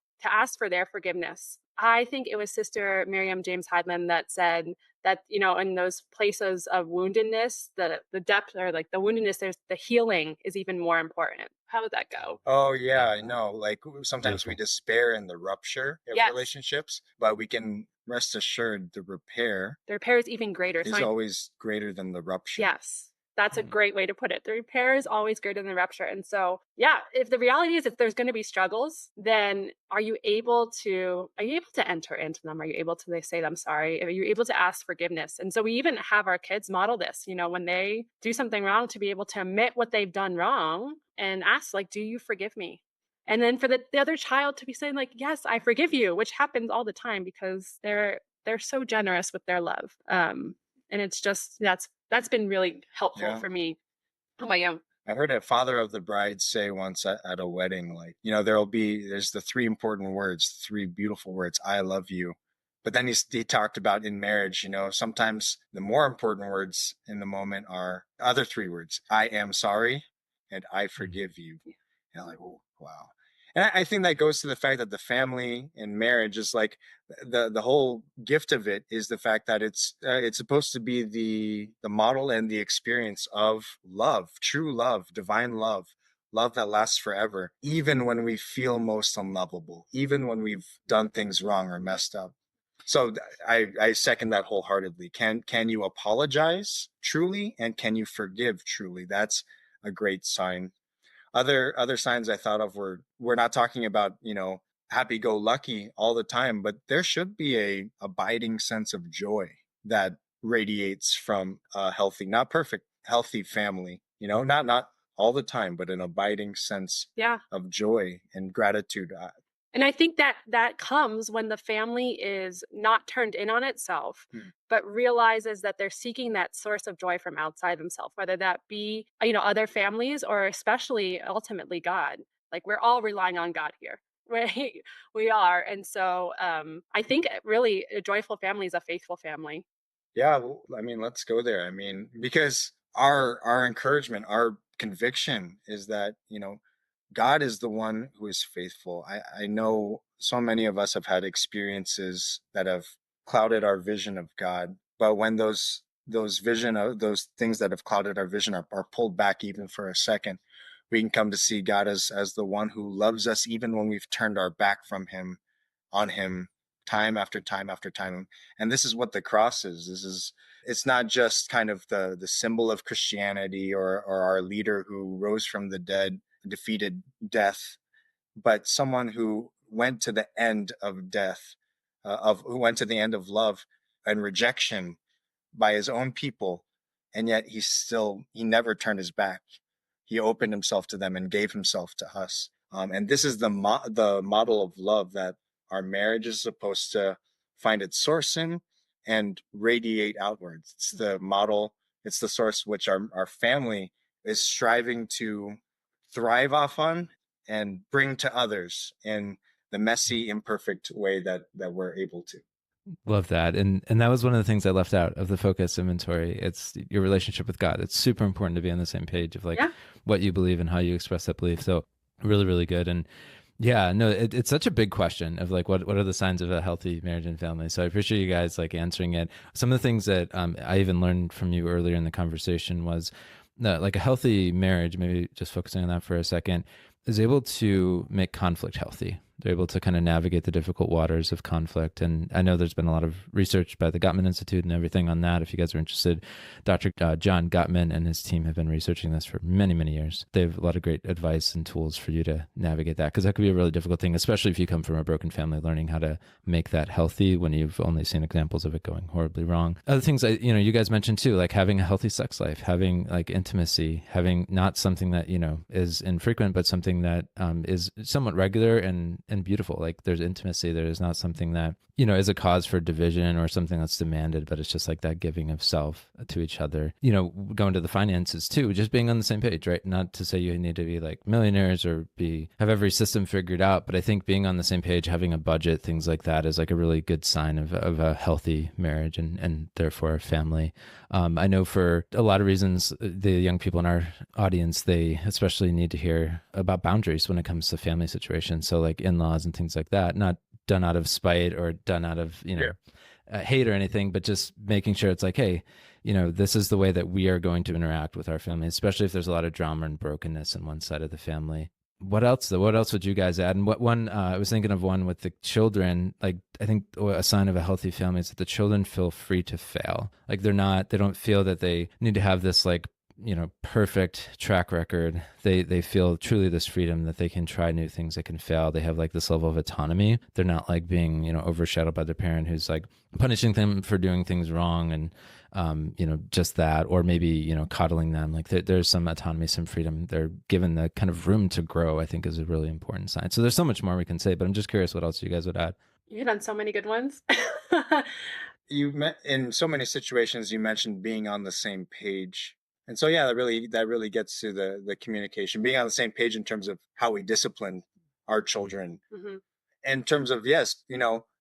B: ask for their forgiveness. I think it was Sister Miriam James Heidland that said that, in those places of woundedness, the depth or like the woundedness, there's the healing is even more important. How would that go?
C: Oh yeah, I know. Like sometimes we
A: Beautiful.
C: despair in the rupture of
B: Yes.
C: relationships, but we can rest assured the repair
B: The repair is even greater.
C: is always greater than the rupture.
B: Yes. That's a
A: Mm.
B: great way to put it. The repair is always greater than the rupture. And so, yeah, if the reality is if there's going to be struggles, then are you able to enter into them? Are you able to say I'm sorry? Are you able to ask forgiveness? And so we even have our kids model this, when they do something wrong to be able to admit what they've done wrong and ask like, "Do you forgive me?" And then for the other child to be saying like, "Yes, I forgive you," which happens all the time because they're so generous with their love. And it's just that's been really helpful
C: Yeah.
B: for me. How about you?
C: I heard a father of the bride say once at a wedding, like, there's the three important words, three beautiful words, I love you. But then he talked about in marriage, sometimes the more important words in the moment are other three words, I am sorry and I forgive you. And I'm like, oh, wow. And I think that goes to the fact that the family and marriage is like the whole gift of it is the fact that it's supposed to be the model and the experience of love, true love, divine love, love that lasts forever, even when we feel most unlovable, even when we've done things wrong or messed up. So I second that wholeheartedly. Can you apologize truly, and can you forgive truly? That's a great sign. Other signs I thought of were we're not talking about, happy go lucky all the time, but there should be a abiding sense of joy that radiates from a healthy, not perfect, healthy family, not all the time, but an abiding sense
B: Yeah.
C: of joy and gratitude.
B: And I think that that comes when the family is not turned in on itself,
C: Hmm.
B: but realizes that they're seeking that source of joy from outside themselves, whether that be, other families or especially ultimately God. Like we're all relying on God here. Right? We are. And so I think really a joyful family is a faithful family.
C: Yeah, well, I mean, let's go there. I mean, because our encouragement, our conviction is that, God is the one who is faithful. I know so many of us have had experiences that have clouded our vision of God, but when those things that have clouded our vision are pulled back even for a second, we can come to see God as the one who loves us even when we've turned our back from him on him time after time after time. And this is what the cross is. It's not just kind of the symbol of Christianity or our leader who rose from the dead, defeated death, but someone who went to the end of death, of who went to the end of love and rejection by his own people, and yet he never turned his back. He opened himself to them and gave himself to us. And this is the model of love that our marriage is supposed to find its source in and radiate outwards. It's the model, it's the source which our family is striving to thrive off on and bring to others in the messy, imperfect way that we're able to.
A: Love that. And that was one of the things I left out of the focus inventory. It's your relationship with God. It's super important to be on the same page of like
B: Yeah.
A: what you believe and how you express that belief. So really, really good. And yeah, no, it's such a big question of like what are the signs of a healthy marriage and family. So I appreciate you guys like answering it. Some of the things that I even learned from you earlier in the conversation was like a healthy marriage, maybe just focusing on that for a second, is able to make conflict healthy. They're able to kind of navigate the difficult waters of conflict. And I know there's been a lot of research by the Gottman Institute and everything on that. If you guys are interested, Dr. John Gottman and his team have been researching this for many, many years. They have a lot of great advice and tools for you to navigate that, because that could be a really difficult thing, especially if you come from a broken family, learning how to make that healthy when you've only seen examples of it going horribly wrong. Other things, you guys mentioned too, like having a healthy sex life, having like intimacy, having not something that, is infrequent, but something that is somewhat regular and beautiful. Like there's intimacy. There is not something that, is a cause for division or something that's demanded, but it's just like that giving of self to each other. Going to the finances too, just being on the same page, right? Not to say you need to be like millionaires or have every system figured out, but I think being on the same page, having a budget, things like that is like a really good sign of a healthy marriage and therefore a family. I know for a lot of reasons, the young people in our audience, they especially need to hear about boundaries when it comes to family situations. So like in-laws and things like that, not done out of spite or done out of, hate or anything, but just making sure it's like, hey, this is the way that we are going to interact with our family, especially if there's a lot of drama and brokenness in one side of the family. What else though? What else would you guys add? And what one, I was thinking of one with the children, like I think a sign of a healthy family is that the children feel free to fail. Like they don't feel that they need to have this like, perfect track record. They feel truly this freedom that they can try new things, that can fail. They have like this level of autonomy. They're not like being, overshadowed by their parent who's like punishing them for doing things wrong and, just that, or maybe, coddling them. Like there's some autonomy, some freedom. They're given the kind of room to grow, I think is a really important sign. So there's so much more we can say, but I'm just curious what else you guys would add.
B: You've done so many good ones.
C: You met in so many situations, you mentioned being on the same page. And so, yeah, that really gets to the communication, being on the same page in terms of how we discipline our children,
B: Hmm.
C: in terms of, yes,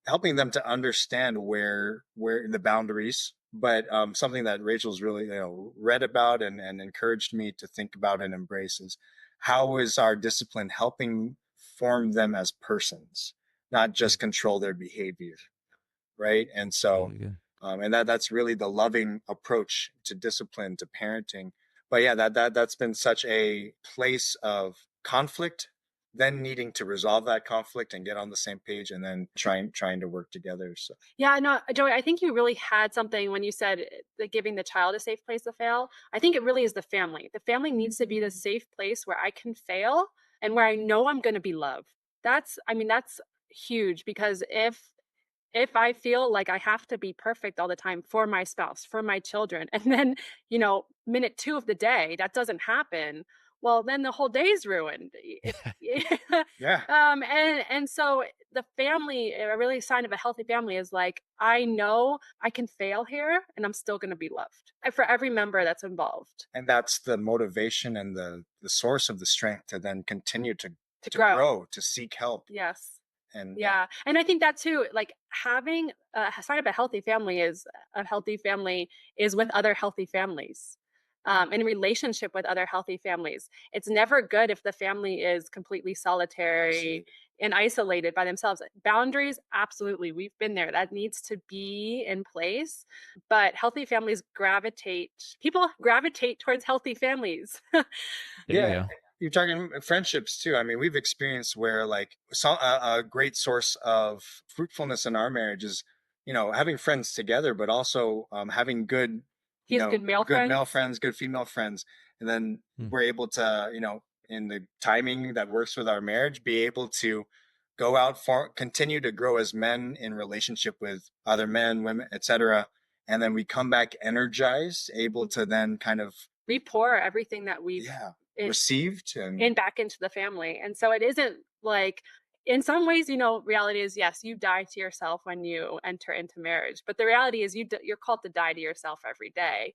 C: helping them to understand where the boundaries. But something that Rachel's really, read about and encouraged me to think about and embrace is how is our discipline helping form them as persons, not just control their behavior, right? And so
A: Really good.
C: and that's really the loving approach to discipline, to parenting. But yeah, that's been such a place of conflict, then needing to resolve that conflict and get on the same page, and then trying to work together. So
B: Yeah, no, Joey, I think you really had something when you said that giving the child a safe place to fail. I think it really is the family. The family needs to be the safe place where I can fail and where I know I'm going to be loved. That's huge, because if I feel like I have to be perfect all the time for my spouse, for my children, and then, minute 2 of the day, that doesn't happen, well, then the whole day's ruined.
C: yeah,
B: And so the family, a really sign of a healthy family is like, I know I can fail here and I'm still going to be loved, and for every member that's involved
C: and that's the motivation and the source of the strength to then continue to
B: to
C: to
B: grow.
C: grow, to seek help,
B: Yes.
C: and yeah,
B: Yeah. And I think that too, like having a sign of a healthy family is with other healthy families, in relationship with other healthy families. It's never good if the family is completely solitary and isolated by themselves. Boundaries, absolutely. We've been there. That needs to be in place. But people gravitate towards healthy families.
A: There you
C: yeah.
A: go.
C: You're talking friendships too. I mean, we've experienced where like a great source of fruitfulness in our marriage is, having friends together, but also having good,
B: He has good male
C: good male
B: friends.
C: friends, good female friends, and then
A: Hmm.
C: we're able to, in the timing that works with our marriage, be able to go out for continue to grow as men in relationship with other men, women, etc. And then we come back energized, able to then kind of,
B: We pour everything that we've
C: yeah,
B: in,
C: received
B: in back into the family. And so it isn't like, in some ways, reality is, yes, you die to yourself when you enter into marriage, but the reality is you're called to die to yourself every day.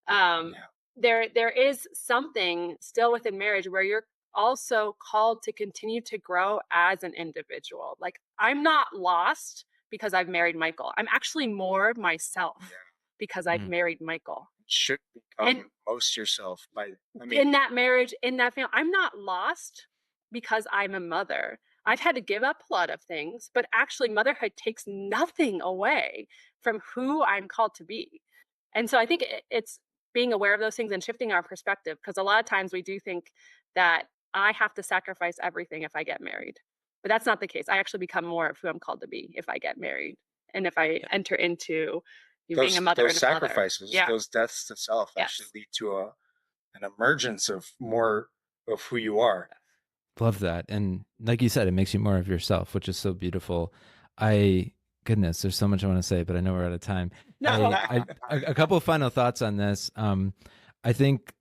B: Um,
C: yeah,
B: there is something still within marriage where you're also called to continue to grow as an individual. Like, I'm not lost because I've married Michael. I'm actually more myself
C: yeah.
B: because I've
A: Mm.
B: married Michael.
C: Should
B: And
C: become most yourself by, I mean,
B: in that marriage, in that family, I'm not lost because I'm a mother. I've had to give up a lot of things, but actually motherhood takes nothing away from who I'm called to be. And so I think it's being aware of those things and shifting our perspective, because a lot of times we do think that I have to sacrifice everything if I get married. But that's not the case. I actually become more of who I'm called to be if I get married and if I enter into being a mother
C: those
B: and a father.
C: sacrifices,
B: Yeah.
C: those deaths to self actually
B: Yes.
C: lead to an emergence of more of who you are.
A: Love that. And like you said, it makes you more of yourself, which is so beautiful. Goodness, there's so much I want to say, but I know we're out of time.
B: No.
A: A couple of final thoughts on this. I think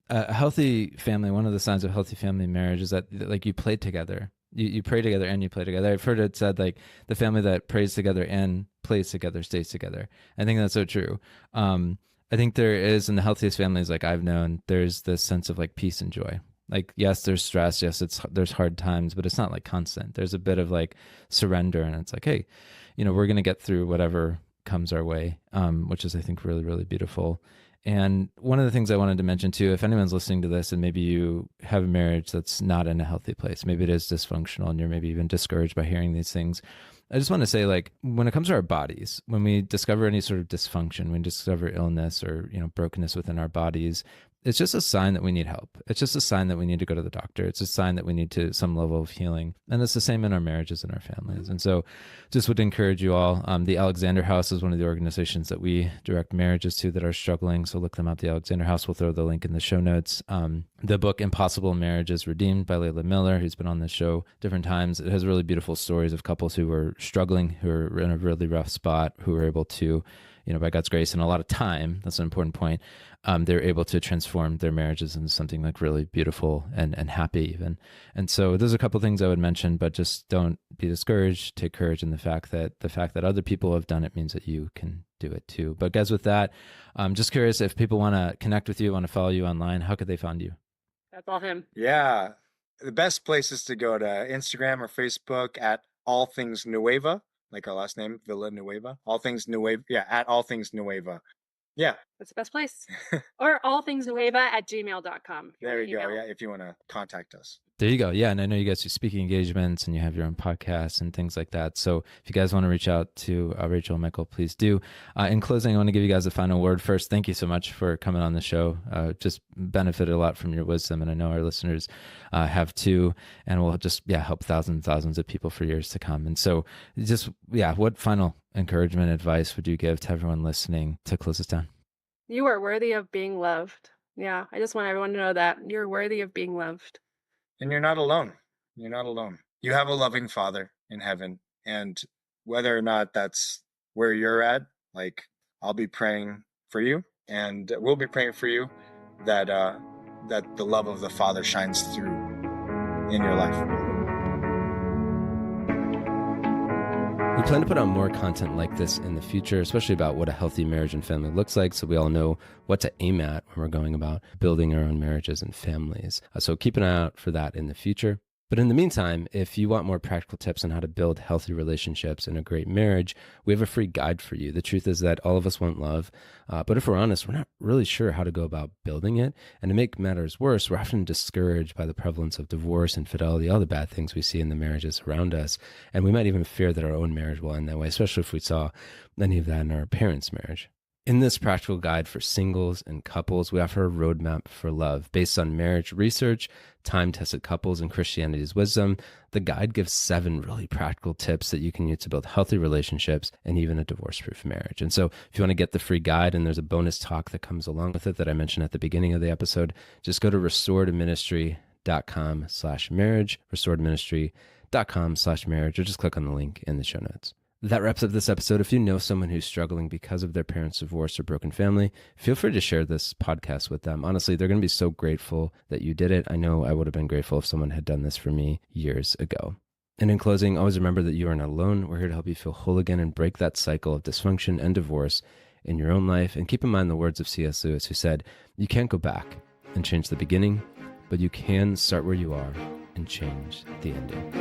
A: a healthy family, one of the signs of healthy family marriage is that like you play together. You pray together and you play together. I've heard it said like the family that prays together and plays together stays together. I think that's so true. I think there is, in the healthiest families like I've known, there's this sense of like peace and joy. Like, yes, there's stress. Yes, there's hard times, but it's not like constant. There's a bit of like surrender, and it's like, hey, we're going to get through whatever comes our way, which is, I think, really, really beautiful. And one of the things I wanted to mention too, if anyone's listening to this and maybe you have a marriage that's not in a healthy place, maybe it is dysfunctional and you're maybe even discouraged by hearing these things, I just want to say, like, when it comes to our bodies, when we discover any sort of dysfunction, when we discover illness or, brokenness within our bodies, it's just a sign that we need help. It's just a sign that we need to go to the doctor. It's a sign that we need to some level of healing. And it's the same in our marriages and our families. And so just would encourage you all. The Alexander House is one of the organizations that we direct marriages to that are struggling. So look them up, the Alexander House. We'll throw the link in the show notes. The book Impossible Marriages Redeemed by Layla Miller, who's been on the show different times. It has really beautiful stories of couples who were struggling, who are in a really rough spot, who were able to, by God's grace and a lot of time, that's an important point, they're able to transform their marriages into something like really beautiful and happy even. And so there's a couple things I would mention, but just don't be discouraged. Take courage in the fact that other people have done it means that you can do it too. But guys, with that, I'm just curious if people want to connect with you, want to follow you online, how could they find you?
B: That's all him.
C: Yeah. The best place is to go to Instagram or Facebook at All Things Nueva, like our last name, Villanueva. All Things Nueva. Yeah, at All Things Nueva. Yeah.
B: That's the best place. Or allthingsnueva@gmail.com.
C: There you go. Yeah, if you want to contact us.
A: There you go. Yeah, and I know you guys do speaking engagements and you have your own podcasts and things like that. So if you guys want to reach out to Rachel and Michael, please do. In closing, I want to give you guys a final word. First, thank you so much for coming on the show. Just benefited a lot from your wisdom, and I know our listeners have too, and we'll just help thousands and thousands of people for years to come. And so what final encouragement, advice would you give to everyone listening to close this down?
B: You are worthy of being loved. Yeah, I just want everyone to know that you're worthy of being loved.
C: And you're not alone. You're not alone. You have a loving Father in heaven. And whether or not that's where you're at, like, I'll be praying for you, and we'll be praying for you that the love of the Father shines through in your life.
A: We plan to put out more content like this in the future, especially about what a healthy marriage and family looks like, so we all know what to aim at when we're going about building our own marriages and families. So keep an eye out for that in the future. But in the meantime, if you want more practical tips on how to build healthy relationships and a great marriage, we have a free guide for you. The truth is that all of us want love, but if we're honest, we're not really sure how to go about building it. And to make matters worse, we're often discouraged by the prevalence of divorce, infidelity, all the bad things we see in the marriages around us. And we might even fear that our own marriage will end that way, especially if we saw any of that in our parents' marriage. In this practical guide for singles and couples, we offer a roadmap for love based on marriage research, time-tested couples, and Christianity's wisdom. The guide gives 7 really practical tips that you can use to build healthy relationships and even a divorce-proof marriage. And so if you want to get the free guide, and there's a bonus talk that comes along with it that I mentioned at the beginning of the episode, just go to restoredministry.com/marriage, restoredministry.com/marriage, or just click on the link in the show notes. That wraps up this episode. If you know someone who's struggling because of their parents' divorce or broken family, feel free to share this podcast with them. Honestly, they're going to be so grateful that you did it. I know I would have been grateful if someone had done this for me years ago. And in closing, always remember that you are not alone. We're here to help you feel whole again and break that cycle of dysfunction and divorce in your own life. And keep in mind the words of C.S. Lewis, who said, "You can't go back and change the beginning, but you can start where you are and change the ending."